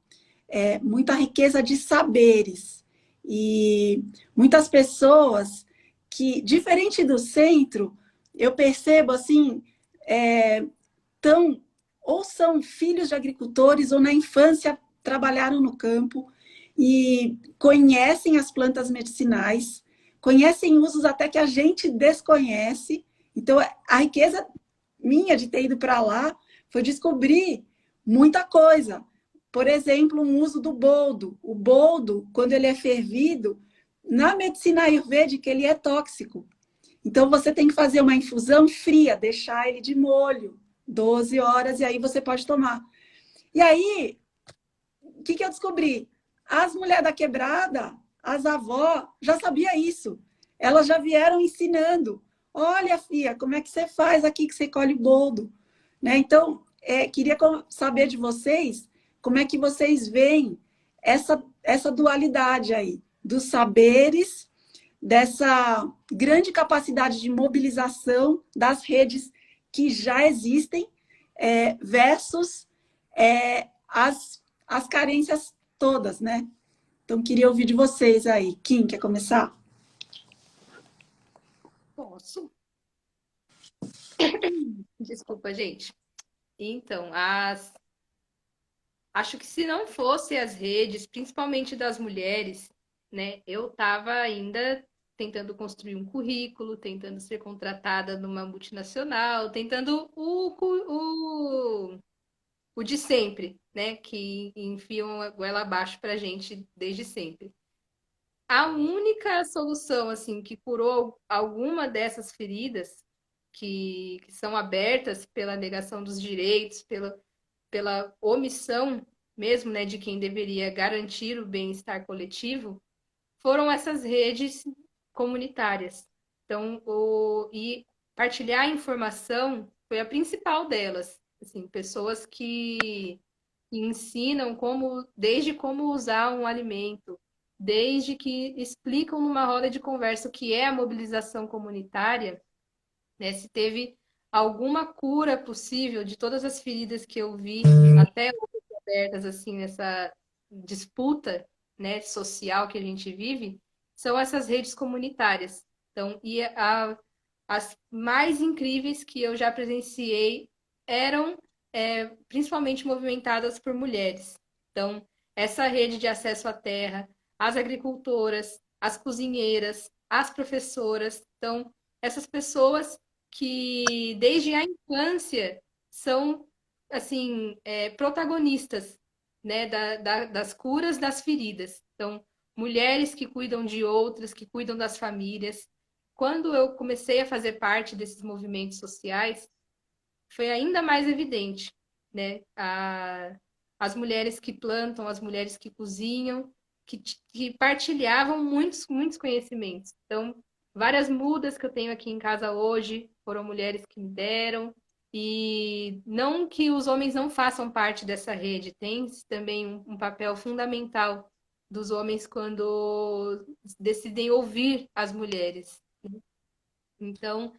de saberes. E muitas pessoas que, diferente do centro, eu percebo assim, ou são filhos de agricultores, ou na infância trabalharam no campo e conhecem as plantas medicinais, conhecem usos até que a gente desconhece. Então, a riqueza minha de ter ido para lá foi descobrir muita coisa. Por exemplo, um uso do boldo. O boldo, quando ele é fervido, na medicina ayurvédica, ele é tóxico. Então, você tem que fazer uma infusão fria, deixar ele de molho 12 horas, e aí você pode tomar. E aí, o que eu descobri? As mulheres da quebrada, as avós, já sabiam isso. Elas já vieram ensinando. Olha, filha, como é que você faz aqui que você colhe boldo? Né? Então, queria saber de vocês como é que vocês veem essa dualidade aí, dos saberes, dessa grande capacidade de mobilização das redes que já existem, versus as carências todas, né? Então, queria ouvir de vocês aí. Kim, quer começar? Posso? Desculpa, gente. Então, acho que se não fosse as redes, principalmente das mulheres, né, eu estava ainda tentando construir um currículo, tentando ser contratada numa multinacional, tentando o de sempre, né, que enfiam a goela abaixo para a gente desde sempre. A única solução, assim, que curou alguma dessas feridas que são abertas pela negação dos direitos, pela omissão mesmo, né, de quem deveria garantir o bem-estar coletivo, foram essas redes comunitárias. Então, e partilhar informação foi a principal delas. Assim, pessoas que ensinam desde como usar um alimento, desde que explicam numa roda de conversa o que é a mobilização comunitária, né? Se teve alguma cura possível de todas as feridas que eu vi até hoje abertas assim nessa disputa, né, social que a gente vive, são essas redes comunitárias. Então, as mais incríveis que eu já presenciei eram principalmente movimentadas por mulheres. Então, essa rede de acesso à terra, as agricultoras, as cozinheiras, as professoras. Então, essas pessoas que desde a infância são assim protagonistas, né, das curas das feridas. Então, mulheres que cuidam de outras, que cuidam das famílias. Quando eu comecei a fazer parte desses movimentos sociais, foi ainda mais evidente, né? As mulheres que plantam, as mulheres que cozinham, que partilhavam muitos conhecimentos. Então, várias mudas que eu tenho aqui em casa hoje foram mulheres que me deram. E não que os homens não façam parte dessa rede, tem também um papel fundamental dos homens quando decidem ouvir as mulheres. Então,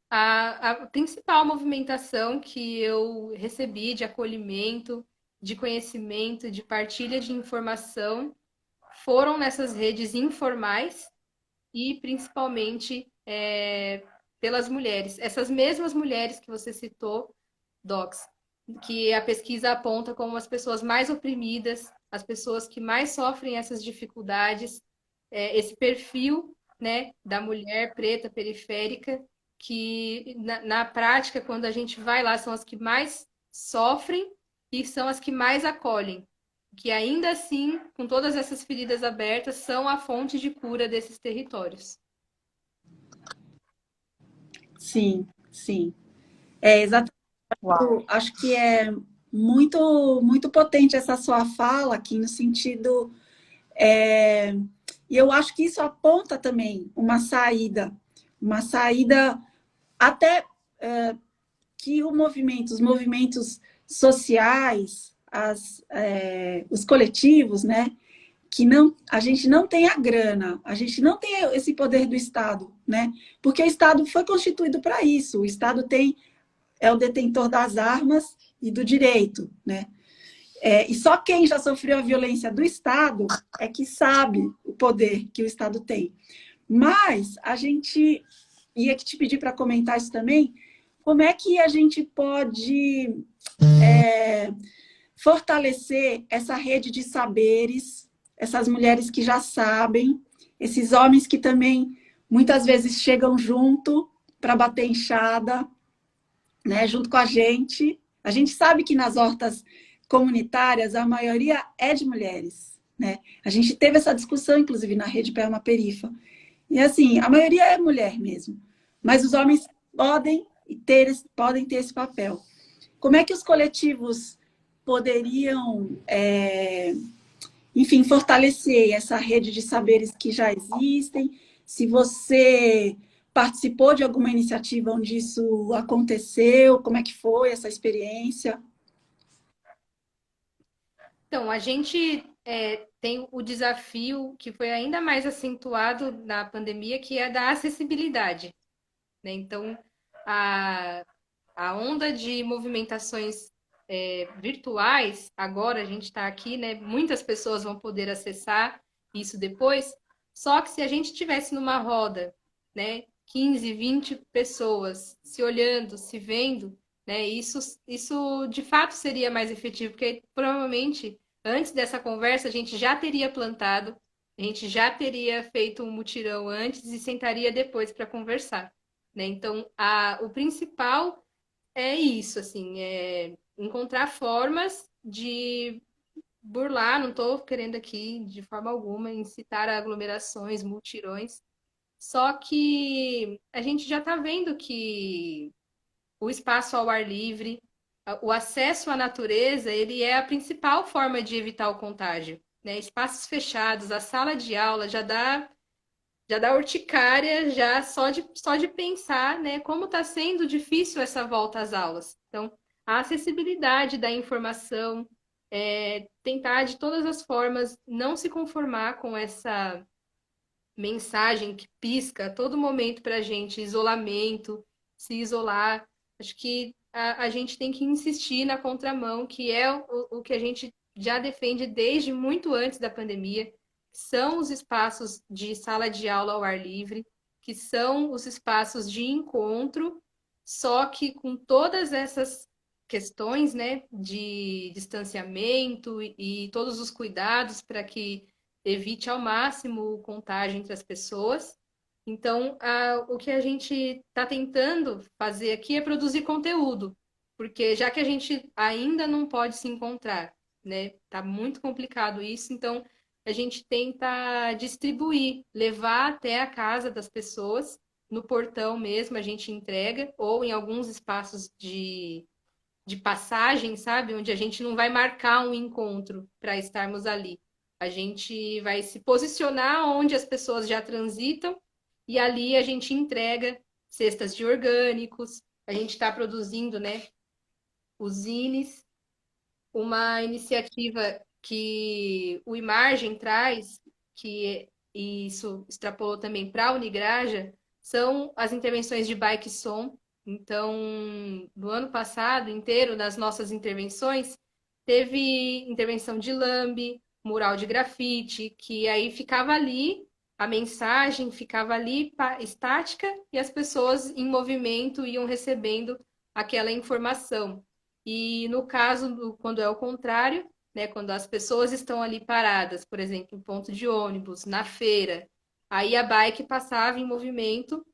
a principal movimentação que eu recebi de acolhimento, de conhecimento, de partilha de informação foram nessas redes informais e principalmente pelas mulheres. Essas mesmas mulheres que você citou, Docs, que a pesquisa aponta como as pessoas mais oprimidas, as pessoas que mais sofrem essas dificuldades, esse perfil, né, da mulher preta periférica, que na prática, quando a gente vai lá, são as que mais sofrem e são as que mais acolhem, que ainda assim, com todas essas feridas abertas, são a fonte de cura desses territórios. Sim, sim. É exatamente. Uau. Acho que é muito potente essa sua fala aqui no sentido. E eu acho que isso aponta também uma saída até que os movimentos sociais, os coletivos, né? Que não, a gente não tem a grana, a gente não tem esse poder do Estado, né? Porque o Estado foi constituído para isso. O Estado é o detentor das armas e do direito, né? E só quem já sofreu a violência do Estado é que sabe o poder que o Estado tem. Mas a gente ia te pedir para comentar isso também, como é que a gente pode fortalecer essa rede de saberes, essas mulheres que já sabem, esses homens que também muitas vezes chegam junto para bater enxada, né, junto com a gente. A gente sabe que nas hortas comunitárias a maioria é de mulheres, né? A gente teve essa discussão, inclusive, na rede Perma-Perifa. E assim, a maioria é mulher mesmo. Mas os homens podem ter esse papel. Como é que os coletivos poderiam, enfim, fortalecer essa rede de saberes que já existem? Se você participou de alguma iniciativa onde isso aconteceu, como é que foi essa experiência? Então, a gente tem o desafio que foi ainda mais acentuado na pandemia, que é da acessibilidade, né? Então, a, a onda de movimentações virtuais, agora a gente está aqui, né? Muitas pessoas vão poder acessar isso depois, só que se a gente tivesse numa roda, né? 15, 20 pessoas se olhando, se vendo, né? Isso de fato seria mais efetivo, porque provavelmente antes dessa conversa a gente já teria plantado, a gente já teria feito um mutirão antes e sentaria depois para conversar, né? Então, o principal é isso, assim, encontrar formas de burlar, não estou querendo aqui de forma alguma incitar a aglomerações, multirões, só que a gente já está vendo que o espaço ao ar livre, o acesso à natureza, ele é a principal forma de evitar o contágio, né? Espaços fechados, a sala de aula já dá urticária já só de pensar, né, como está sendo difícil essa volta às aulas. Então, a acessibilidade da informação, tentar de todas as formas não se conformar com essa mensagem que pisca a todo momento para a gente, isolamento, se isolar. Acho que a gente tem que insistir na contramão, que é o que a gente já defende desde muito antes da pandemia. são os espaços de sala de aula ao ar livre, que são os espaços de encontro, só que com todas essas questões, né, de distanciamento e todos os cuidados para que evite ao máximo o contágio entre as pessoas. Então, o que a gente está tentando fazer aqui é produzir conteúdo, porque já que a gente ainda não pode se encontrar, né, tá muito complicado isso, então a gente tenta distribuir, levar até a casa das pessoas, no portão mesmo a gente entrega, ou em alguns espaços de passagem, sabe? Onde a gente não vai marcar um encontro para estarmos ali. A gente vai se posicionar onde as pessoas já transitam e ali a gente entrega cestas de orgânicos. A gente está produzindo, né, os zines, uma iniciativa que o Imargem traz, que isso extrapolou também para a Unigraja, são as intervenções de bike som. Então, no ano passado inteiro, nas nossas intervenções, teve intervenção de lambe, mural de grafite, que aí ficava ali, a mensagem ficava ali estática e as pessoas em movimento iam recebendo aquela informação. E no caso, quando é o contrário, né, quando as pessoas estão ali paradas, por exemplo, em ponto de ônibus, na feira, aí a bike passava em movimento,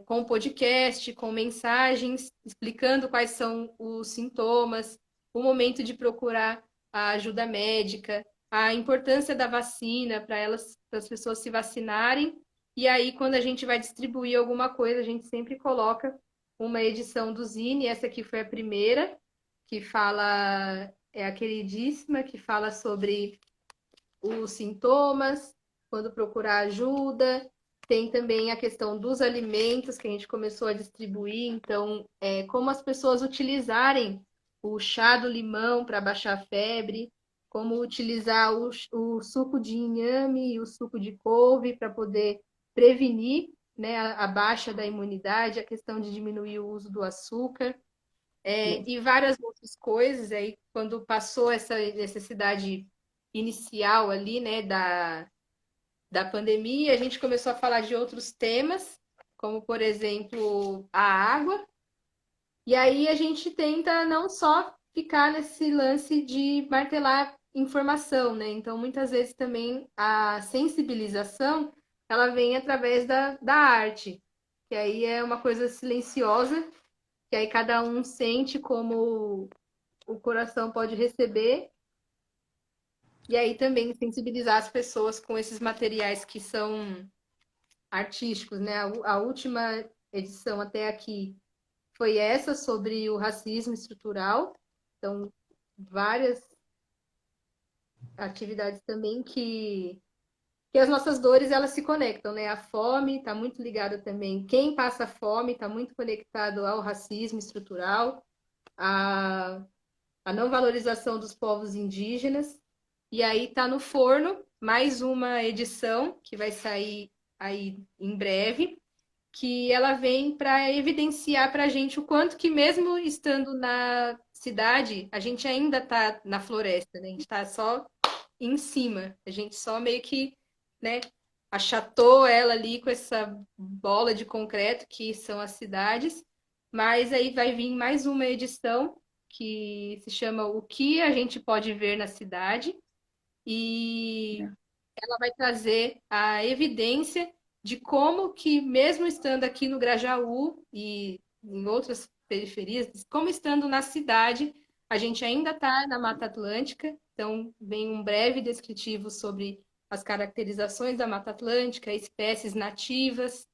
com podcast, com mensagens, explicando quais são os sintomas, o momento de procurar a ajuda médica, a importância da vacina para as pessoas se vacinarem. E aí, quando a gente vai distribuir alguma coisa, a gente sempre coloca uma edição do Zine, essa aqui foi a primeira, que fala, é a queridíssima, que fala sobre os sintomas, quando procurar ajuda. Tem também a questão dos alimentos que a gente começou a distribuir, então, como as pessoas utilizarem o chá do limão para baixar a febre, como utilizar o suco de inhame e o suco de couve para poder prevenir, né, a baixa da imunidade, a questão de diminuir o uso do açúcar, e várias outras coisas. Aí, quando passou essa necessidade inicial ali, né, da pandemia, a gente começou a falar de outros temas, como, por exemplo, a água. E aí a gente tenta não só ficar nesse lance de martelar informação, né? Então, muitas vezes também a sensibilização, ela vem através da arte, que aí é uma coisa silenciosa, que aí cada um sente como o coração pode receber, e aí também sensibilizar as pessoas com esses materiais que são artísticos, né? A última edição até aqui foi essa sobre o racismo estrutural. Então, várias atividades também que as nossas dores elas se conectam, né? A fome está muito ligada também. Quem passa fome está muito conectado ao racismo estrutural, a não valorização dos povos indígenas. E aí está no forno mais uma edição que vai sair aí em breve, que ela vem para evidenciar para a gente o quanto que mesmo estando na cidade, a gente ainda está na floresta, né? A gente está só em cima, a gente só meio que, né, achatou ela ali com essa bola de concreto que são as cidades, mas aí vai vir mais uma edição que se chama O que a gente pode ver na cidade, e ela vai trazer a evidência de como que, mesmo estando aqui no Grajaú e em outras periferias, como estando na cidade, a gente ainda está na Mata Atlântica. Então, vem um breve descritivo sobre as caracterizações da Mata Atlântica, espécies nativas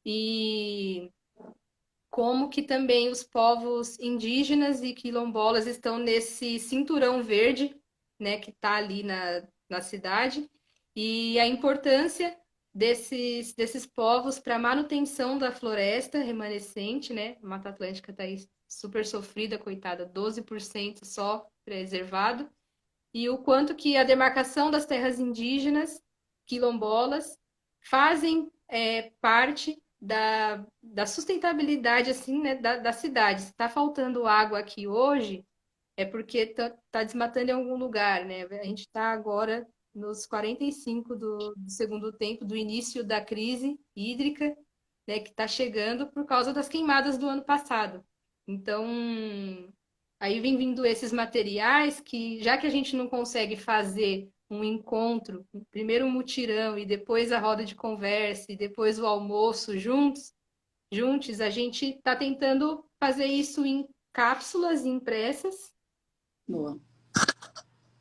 e como que também os povos indígenas e quilombolas estão nesse cinturão verde, né, que está ali na cidade, e a importância desses povos para a manutenção da floresta remanescente, né? A Mata Atlântica está aí super sofrida, coitada, 12% só preservado, e o quanto que a demarcação das terras indígenas, quilombolas, fazem parte da sustentabilidade, assim, né, da cidade. Se está faltando água aqui hoje, é porque tá desmatando em algum lugar, né? A gente está agora nos 45 do segundo tempo, do início da crise hídrica, né, que está chegando por causa das queimadas do ano passado. Então, aí vem vindo esses materiais que, já que a gente não consegue fazer um encontro, primeiro um mutirão e depois a roda de conversa e depois o almoço juntos, a gente está tentando fazer isso em cápsulas impressas, Boa.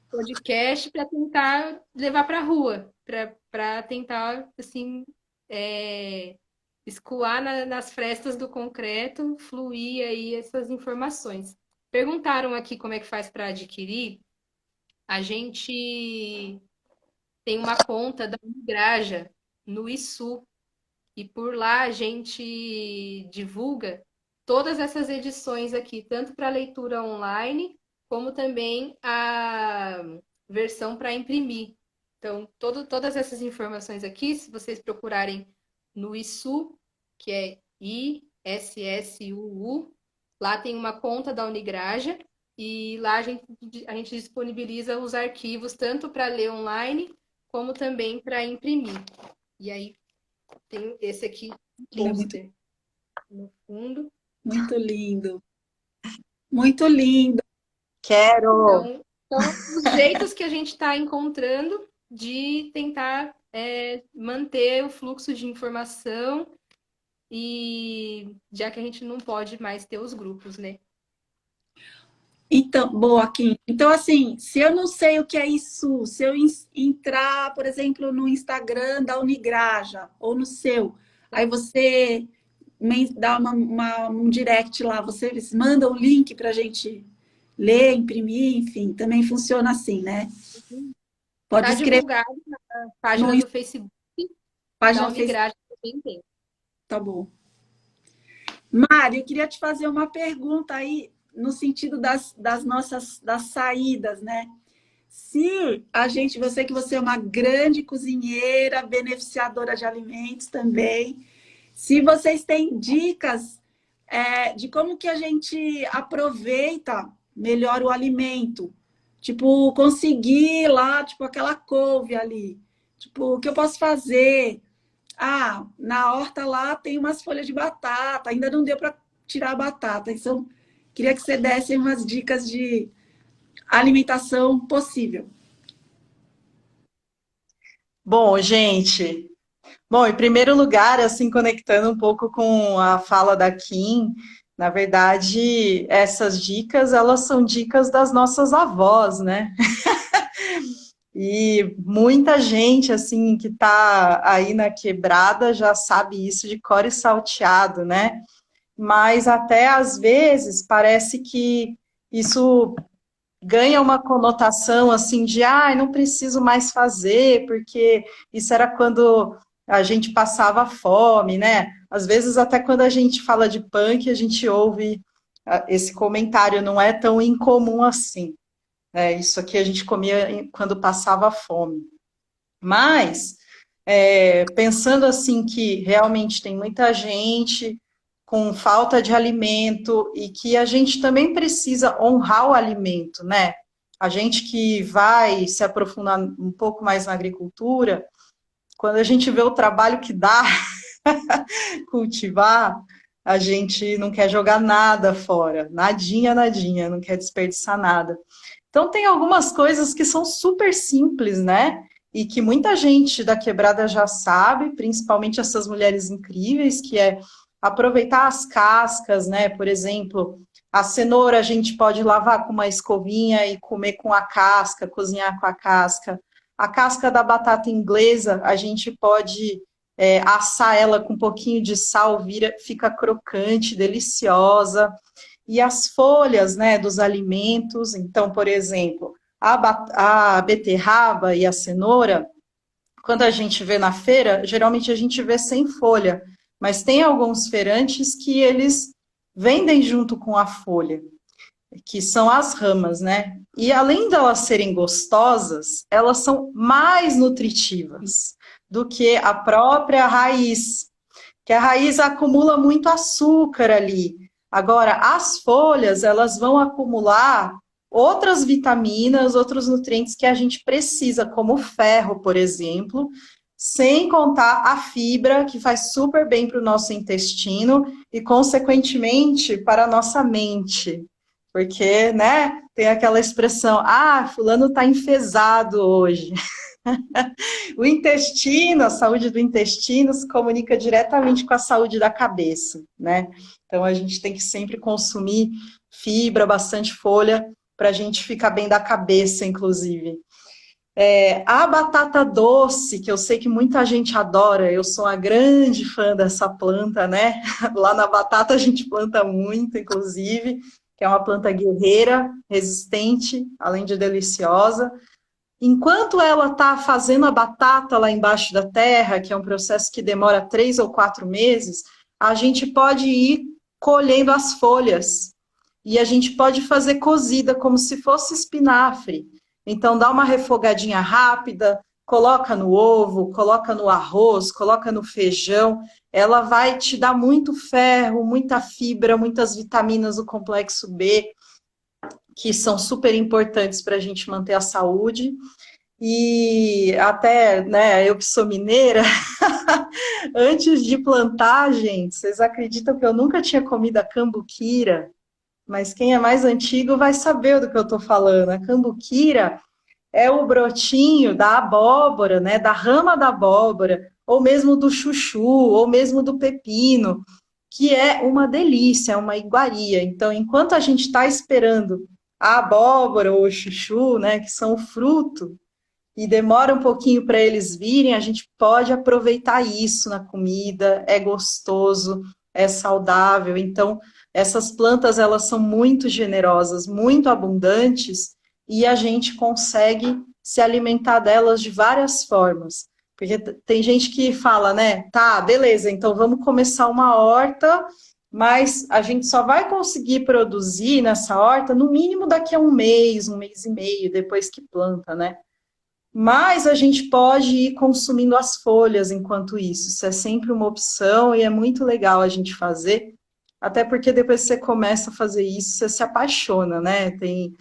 podcast, para tentar levar para a rua, para tentar, assim, escoar nas frestas do concreto, fluir aí essas informações. Perguntaram aqui como é que faz para adquirir. A gente tem uma conta da Unigraja no ISU, e por lá a gente divulga todas essas edições aqui, tanto para leitura online, como também a versão para imprimir. Então, todas essas informações aqui, se vocês procurarem no ISU, que é ISSUU, lá tem uma conta da Unigraja, e lá a gente disponibiliza os arquivos tanto para ler online, como também para imprimir. E aí tem esse aqui, pôster no fundo. Muito lindo. Muito lindo. Quero. Então, são os jeitos que a gente está encontrando de tentar manter o fluxo de informação, e já que a gente não pode mais ter os grupos, né? Então, boa, Kim. Então, assim, se eu não sei o que é isso, se eu entrar, por exemplo, no Instagram da Unigraja ou no seu, aí você me dá um direct lá, vocês mandam o link para a gente ler, imprimir, enfim, também funciona assim, né? Pode Está escrever divulgado na página no do Facebook página da do Facebook, Unigraja, também tem. tá bom. Mari, eu queria te fazer uma pergunta aí no sentido das nossas saídas, né? Se a gente, você é uma grande cozinheira, beneficiadora de alimentos também, se vocês têm dicas de como que a gente aproveita melhor o alimento, tipo, conseguir lá, tipo, aquela couve ali, tipo, o que eu posso fazer? Ah, na horta lá tem umas folhas de batata, ainda não deu para tirar a batata, então queria que você desse umas dicas de alimentação possível. Bom, gente. Bom, em primeiro lugar, assim, conectando um pouco com a fala da Kim, na verdade, essas dicas, elas são dicas das nossas avós, né? E muita gente, assim, que tá aí na quebrada já sabe isso de cor e salteado, né? Mas até às vezes parece que isso ganha uma conotação assim de não preciso mais fazer, porque isso era quando a gente passava fome, né? Às vezes até quando a gente fala de punk, a gente ouve esse comentário, não é tão incomum assim. Isso aqui a gente comia quando passava fome. Mas, pensando assim que realmente tem muita gente com falta de alimento e que a gente também precisa honrar o alimento, né? A gente que vai se aprofundar um pouco mais na agricultura, quando a gente vê o trabalho que dá cultivar, a gente não quer jogar nada fora, nadinha, nadinha, não quer desperdiçar nada. Então, tem algumas coisas que são super simples, né? E que muita gente da quebrada já sabe, principalmente essas mulheres incríveis, que é aproveitar as cascas, né? Por exemplo, a cenoura a gente pode lavar com uma escovinha e comer com a casca, cozinhar com a casca. A casca da batata inglesa, a gente pode assar ela com um pouquinho de sal, fica crocante, deliciosa. E as folhas, né, dos alimentos, então, por exemplo, a beterraba e a cenoura, quando a gente vê na feira, geralmente a gente vê sem folha, mas tem alguns feirantes que eles vendem junto com a folha, que são as ramas, né? E além delas serem gostosas, elas são mais nutritivas do que a própria raiz, que a raiz acumula muito açúcar ali. Agora, as folhas, elas vão acumular outras vitaminas, outros nutrientes que a gente precisa, como o ferro, por exemplo, sem contar a fibra, que faz super bem para o nosso intestino e, consequentemente, para a nossa mente. Porque, né, tem aquela expressão, fulano está enfesado hoje. O intestino, a saúde do intestino se comunica diretamente com a saúde da cabeça, né? Então a gente tem que sempre consumir fibra, bastante folha, para a gente ficar bem da cabeça, inclusive. A batata doce, que eu sei que muita gente adora, eu sou uma grande fã dessa planta, né? Lá na batata a gente planta muito, inclusive, que é uma planta guerreira, resistente, além de deliciosa. Enquanto ela está fazendo a batata lá embaixo da terra, que é um processo que demora 3 ou 4 meses, a gente pode ir colhendo as folhas. E a gente pode fazer cozida como se fosse espinafre. Então, dá uma refogadinha rápida, coloca no ovo, coloca no arroz, coloca no feijão. Ela vai te dar muito ferro, muita fibra, muitas vitaminas do complexo B, que são super importantes para a gente manter a saúde. E até, né, eu que sou mineira, antes de plantar, gente, vocês acreditam que eu nunca tinha comido a cambuquira? Mas quem é mais antigo vai saber do que eu estou falando. A cambuquira é o brotinho da abóbora, né, da rama da abóbora, ou mesmo do chuchu, ou mesmo do pepino, que é uma delícia, é uma iguaria. Então, enquanto a gente está esperando a abóbora ou o chuchu, né, que são o fruto, e demora um pouquinho para eles virem, a gente pode aproveitar isso na comida, é gostoso, é saudável. Então, essas plantas, elas são muito generosas, muito abundantes, e a gente consegue se alimentar delas de várias formas. Porque tem gente que fala, né, tá, beleza, então vamos começar uma horta, mas a gente só vai conseguir produzir nessa horta, no mínimo daqui a um mês e meio, depois que planta, né? Mas a gente pode ir consumindo as folhas enquanto isso. Isso é sempre uma opção e é muito legal a gente fazer. Até porque depois que você começa a fazer isso, você se apaixona, né? Tem,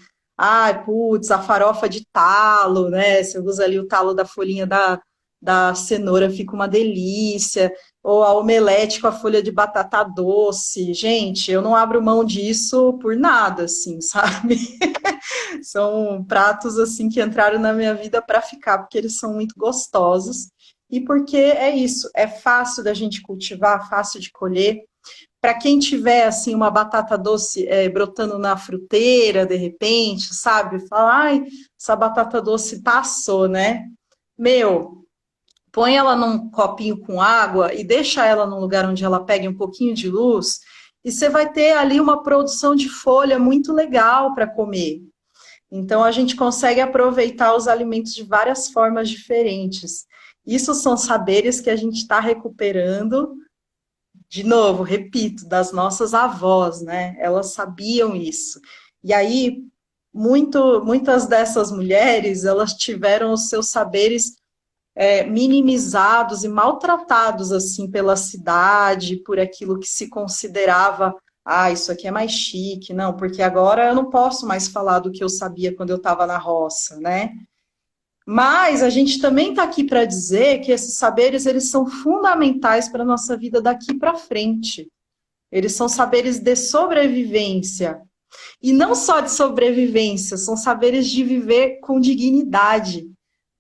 putz, a farofa de talo, né? Você usa ali o talo da folhinha da cenoura, fica uma delícia. Ou a omelete com a folha de batata doce. Gente, eu não abro mão disso por nada, assim, sabe? São pratos assim que entraram na minha vida para ficar, porque eles são muito gostosos e porque é isso, é fácil da gente cultivar, fácil de colher. Para quem tiver assim uma batata doce brotando na fruteira, de repente, sabe? Fala, essa batata doce passou, né? Meu, põe ela num copinho com água e deixa ela num lugar onde ela pegue um pouquinho de luz e você vai ter ali uma produção de folha muito legal para comer. Então, a gente consegue aproveitar os alimentos de várias formas diferentes. Isso são saberes que a gente está recuperando, de novo, repito, das nossas avós, né? Elas sabiam isso. E aí, muitas dessas mulheres, elas tiveram os seus saberes minimizados e maltratados, assim, pela cidade, por aquilo que se considerava isso aqui é mais chique, não, porque agora eu não posso mais falar do que eu sabia quando eu estava na roça, né? Mas a gente também está aqui para dizer que esses saberes, eles são fundamentais para a nossa vida daqui para frente. Eles são saberes de sobrevivência. E não só de sobrevivência, são saberes de viver com dignidade.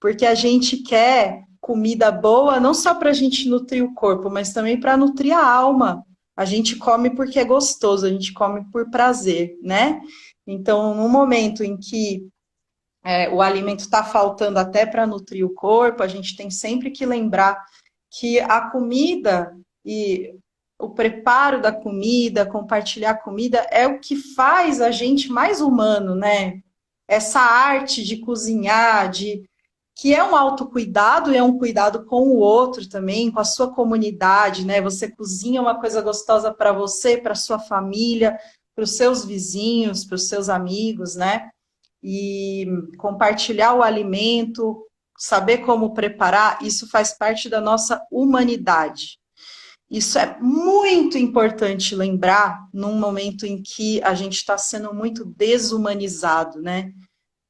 Porque a gente quer comida boa não só para a gente nutrir o corpo, mas também para nutrir a alma. A gente come porque é gostoso, a gente come por prazer, né? Então, no momento em que o alimento está faltando até para nutrir o corpo, a gente tem sempre que lembrar que a comida e o preparo da comida, compartilhar a comida, é o que faz a gente mais humano, né? Essa arte de cozinhar, que é um autocuidado e é um cuidado com o outro também, com a sua comunidade, né? Você cozinha uma coisa gostosa para você, para sua família, para os seus vizinhos, para os seus amigos, né? E compartilhar o alimento, saber como preparar, isso faz parte da nossa humanidade. Isso é muito importante lembrar num momento em que a gente está sendo muito desumanizado, né?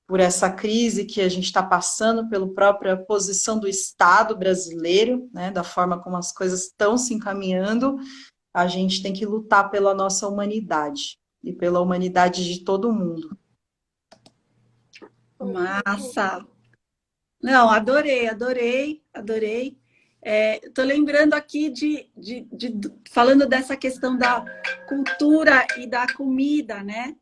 Por essa crise que a gente está passando, pela própria posição do Estado brasileiro, né? Da forma como as coisas estão se encaminhando, a gente tem que lutar pela nossa humanidade e pela humanidade de todo mundo. Massa! Não, adorei, adorei, adorei. Estou lembrando aqui falando dessa questão da cultura e da comida, né?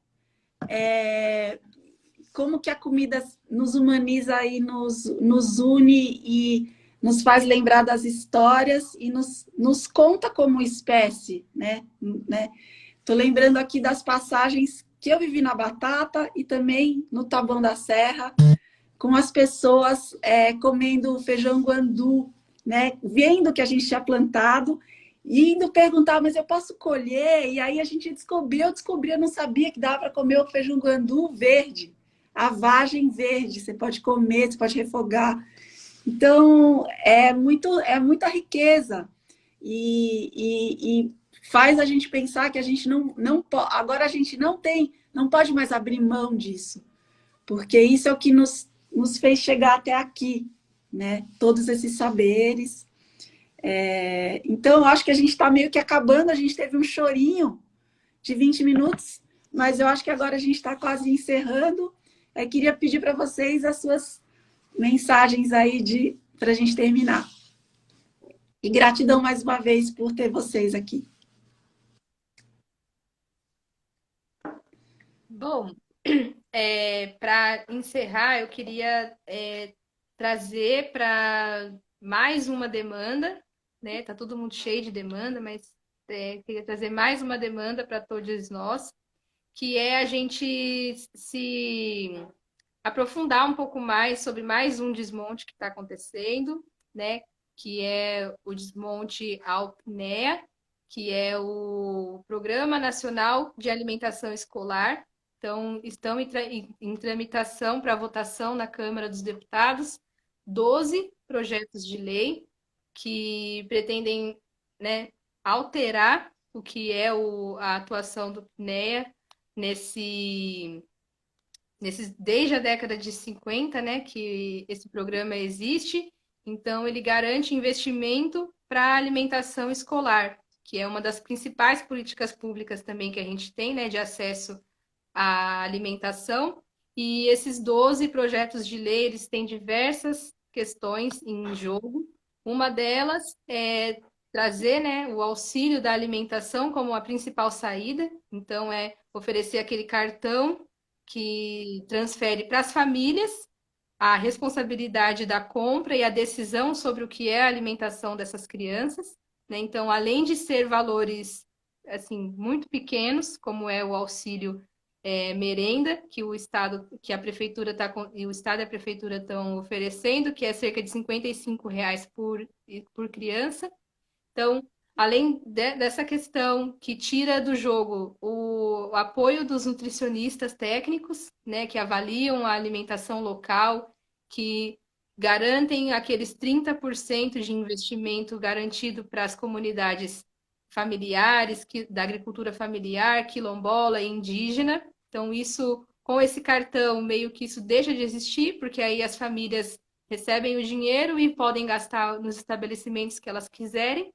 Como que a comida nos humaniza e nos une e nos faz lembrar das histórias e nos conta como espécie, né? Estou lembrando aqui das passagens que eu vivi na Batata e também no Taboão da Serra, com as pessoas comendo feijão guandu, né? Vendo o que a gente tinha plantado e indo perguntar, mas eu posso colher? E aí a gente descobriu, eu não sabia que dava para comer o feijão guandu verde, a vagem verde, você pode comer, você pode refogar. Então, muita riqueza e faz a gente pensar que a gente agora a gente não pode mais abrir mão disso, porque isso é o que nos fez chegar até aqui, né? Todos esses saberes. Então, eu acho que a gente está meio que acabando, a gente teve um chorinho de 20 minutos, mas eu acho que agora a gente está quase encerrando. Eu queria pedir para vocês as suas mensagens aí para a gente terminar. E gratidão mais uma vez por ter vocês aqui. Bom, para encerrar, eu queria trazer para mais uma demanda, né? Tá todo mundo cheio de demanda, mas queria trazer mais uma demanda para todos nós, que é a gente se aprofundar um pouco mais sobre mais um desmonte que está acontecendo, né? Que é o desmonte ao PNEA, que é o Programa Nacional de Alimentação Escolar. Então, estão em tramitação para votação na Câmara dos Deputados 12 projetos de lei que pretendem, né, alterar o que é a atuação do PNEA desde a década de 50, né, que esse programa existe. Então, ele garante investimento para a alimentação escolar, que é uma das principais políticas públicas também que a gente tem, né, de acesso à alimentação. E esses 12 projetos de lei, eles têm diversas questões em jogo. Uma delas é trazer, né, o auxílio da alimentação como a principal saída. Então, é oferecer aquele cartão que transfere para as famílias a responsabilidade da compra e a decisão sobre o que é a alimentação dessas crianças, né? Então, além de ser valores assim muito pequenos, como é o auxílio merenda que o Estado, que a prefeitura e o Estado e a prefeitura estão oferecendo, que é cerca de R$ 55 por criança. Então, além dessa questão que tira do jogo o apoio dos nutricionistas técnicos, né, que avaliam a alimentação local, que garantem aqueles 30% de investimento garantido para as comunidades familiares, da agricultura familiar, quilombola e indígena. Então, isso, com esse cartão, meio que isso deixa de existir, porque aí as famílias recebem o dinheiro e podem gastar nos estabelecimentos que elas quiserem.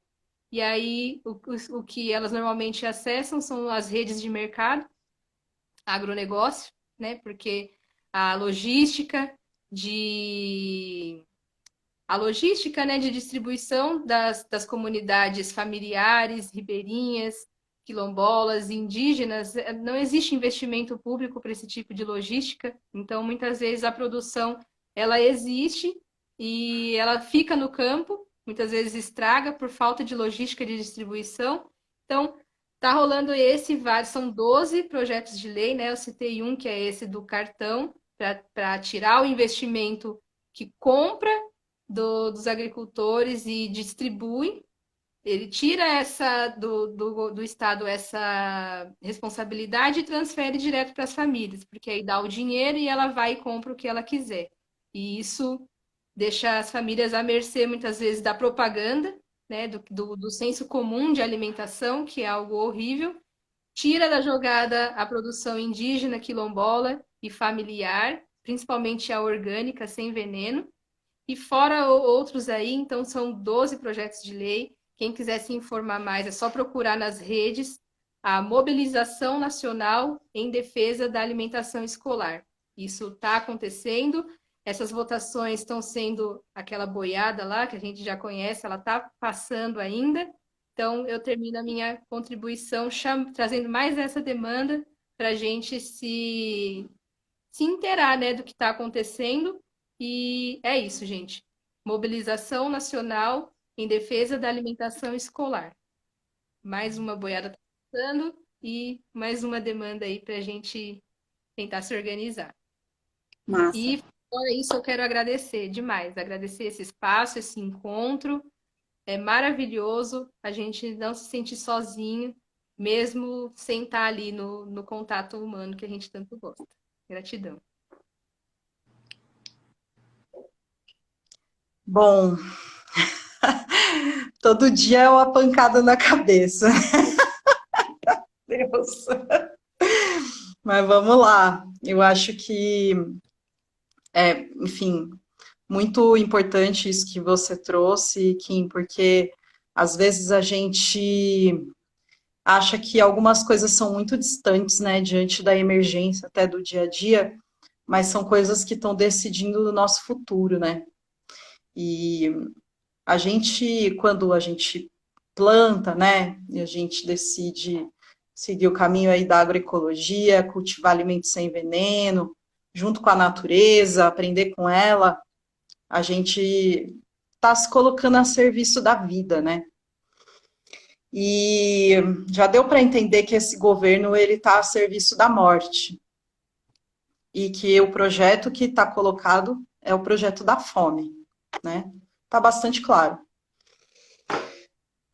E aí, o que elas normalmente acessam são as redes de mercado, agronegócio, né? Porque a logística né, de distribuição das comunidades familiares, ribeirinhas, quilombolas, indígenas, não existe investimento público para esse tipo de logística. Então, muitas vezes a produção ela existe e ela fica no campo, muitas vezes estraga por falta de logística de distribuição. Então, tá rolando são 12 projetos de lei, né? Eu citei um que é esse do cartão, para tirar o investimento que compra dos agricultores e distribui. Ele tira do Estado essa responsabilidade e transfere direto para as famílias, porque aí dá o dinheiro e ela vai e compra o que ela quiser. E isso deixa as famílias à mercê, muitas vezes, da propaganda, né, do senso comum de alimentação, que é algo horrível, tira da jogada a produção indígena, quilombola e familiar, principalmente a orgânica, sem veneno, e fora outros aí, então são 12 projetos de lei. Quem quiser se informar mais é só procurar nas redes a Mobilização Nacional em Defesa da Alimentação Escolar. Isso está acontecendo, essas votações estão sendo aquela boiada lá, que a gente já conhece, ela está passando ainda. Então, eu termino a minha contribuição trazendo mais essa demanda para a gente se inteirar, né, do que está acontecendo. E é isso, gente. Mobilização nacional em defesa da alimentação escolar. Mais uma boiada está passando e mais uma demanda aí para a gente tentar se organizar. Massa. E fora isso, eu quero agradecer demais, agradecer esse espaço, esse encontro. É maravilhoso a gente não se sentir sozinho, mesmo sem estar ali no contato humano que a gente tanto gosta. Gratidão. Bom, todo dia é uma pancada na cabeça. Deus. Mas vamos lá. Eu acho que enfim, muito importante isso que você trouxe, Kim, porque às vezes a gente acha que algumas coisas são muito distantes, né, diante da emergência, até do dia a dia, mas são coisas que estão decidindo o nosso futuro, né? E a gente, quando a gente planta, né, e a gente decide seguir o caminho aí da agroecologia, cultivar alimentos sem veneno, junto com a natureza, aprender com ela, a gente está se colocando a serviço da vida, né? E já deu para entender que esse governo ele está a serviço da morte e que o projeto que está colocado é o projeto da fome, né? Tá bastante claro.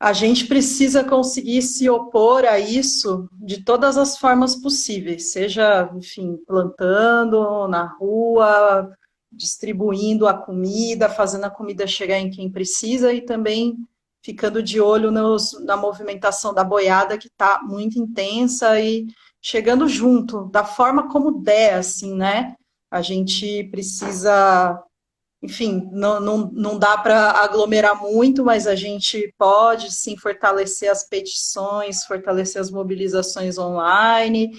A gente precisa conseguir se opor a isso de todas as formas possíveis, seja, enfim, plantando na rua, distribuindo a comida, fazendo a comida chegar em quem precisa e também ficando de olho na movimentação da boiada, que está muito intensa e chegando junto, da forma como der, assim, né? A gente precisa, enfim, não dá para aglomerar muito, mas a gente pode, sim, fortalecer as petições, fortalecer as mobilizações online,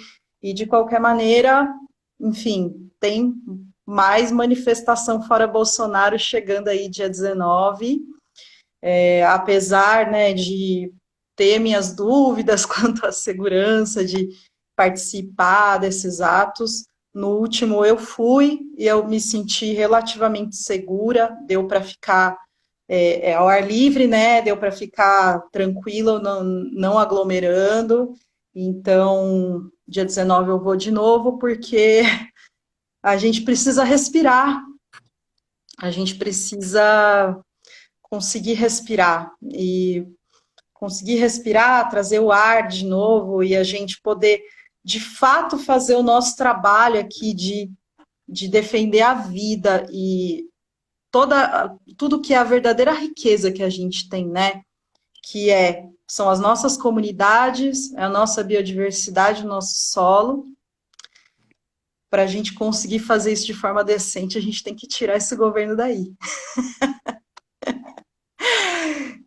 e, de qualquer maneira, enfim, tem mais manifestação fora Bolsonaro chegando aí dia 19, apesar, né, de ter minhas dúvidas quanto à segurança de participar desses atos. No último eu fui e eu me senti relativamente segura, deu para ficar ao ar livre, né? Deu para ficar tranquila, não aglomerando. Então, dia 19 eu vou de novo, porque a gente precisa respirar, a gente precisa conseguir respirar, e conseguir respirar, trazer o ar de novo, e a gente poder, de fato, fazer o nosso trabalho aqui de defender a vida e tudo que é a verdadeira riqueza que a gente tem, né? Que são as nossas comunidades, a nossa biodiversidade, o nosso solo. Para a gente conseguir fazer isso de forma decente, a gente tem que tirar esse governo daí.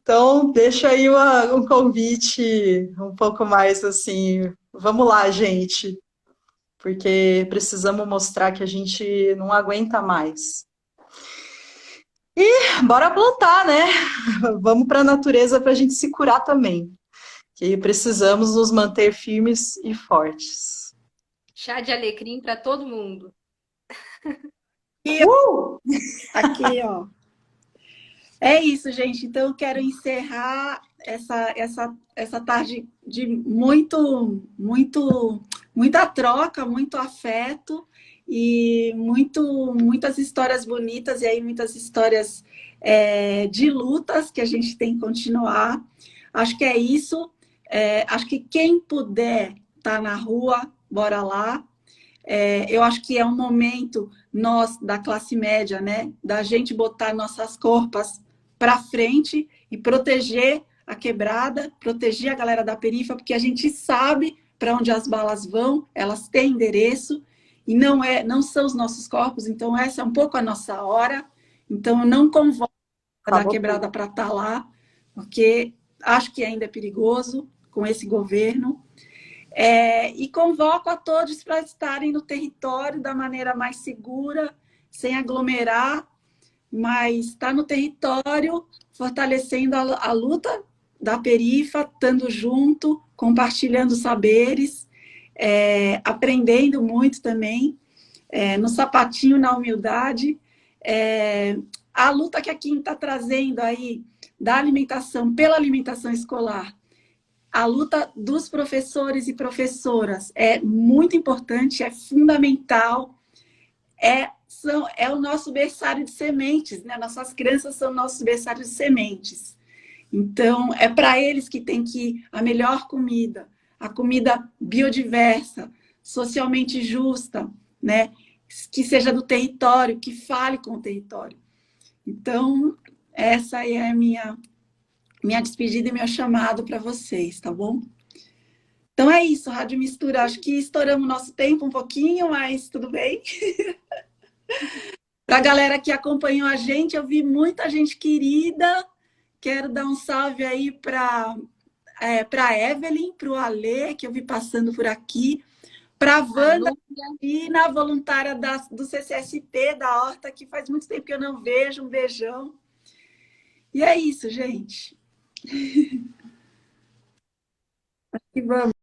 Então, deixa aí um convite um pouco mais assim, vamos lá, gente, porque precisamos mostrar que a gente não aguenta mais. E bora plantar, né? Vamos para a natureza para a gente se curar também, que precisamos nos manter firmes e fortes. Chá de alecrim para todo mundo. Aqui, ó. É isso, gente. Então, eu quero encerrar essa tarde de muita troca, muito afeto e muitas histórias bonitas, e aí muitas histórias de lutas que a gente tem que continuar. Acho que é isso. Acho que quem puder estar na rua, bora lá. Eu acho que é um momento, nós, da classe média, né, da gente botar nossas corpas para frente e proteger a quebrada, proteger a galera da perifa, porque a gente sabe para onde as balas vão, elas têm endereço, e não são os nossos corpos, então essa é um pouco a nossa hora. Então eu não convoco a da quebrada para estar lá, porque acho que ainda é perigoso com esse governo. E convoco a todos para estarem no território da maneira mais segura, sem aglomerar, mas estar no território, fortalecendo a luta da perifa, estando junto, compartilhando saberes, aprendendo muito também, no sapatinho, na humildade. A luta que a Kim está trazendo aí da alimentação, pela alimentação escolar, a luta dos professores e professoras é muito importante, é fundamental, é o nosso berçário de sementes, né? Nossas crianças são nossos berçários de sementes. Então, é para eles que tem que ir a melhor comida, a comida biodiversa, socialmente justa, né? Que seja do território, que fale com o território. Então, essa aí é a minha despedida e meu chamado para vocês, tá bom? Então é isso, Rádio Mistura. Acho que estouramos nosso tempo um pouquinho, mas tudo bem. Para a galera que acompanhou a gente, eu vi muita gente querida. Quero dar um salve aí para a Evelyn, para o Alê, que eu vi passando por aqui, para a Wanda e na voluntária do CCSP, da Horta, que faz muito tempo que eu não vejo. Um beijão. E é isso, gente. Acho que vamos.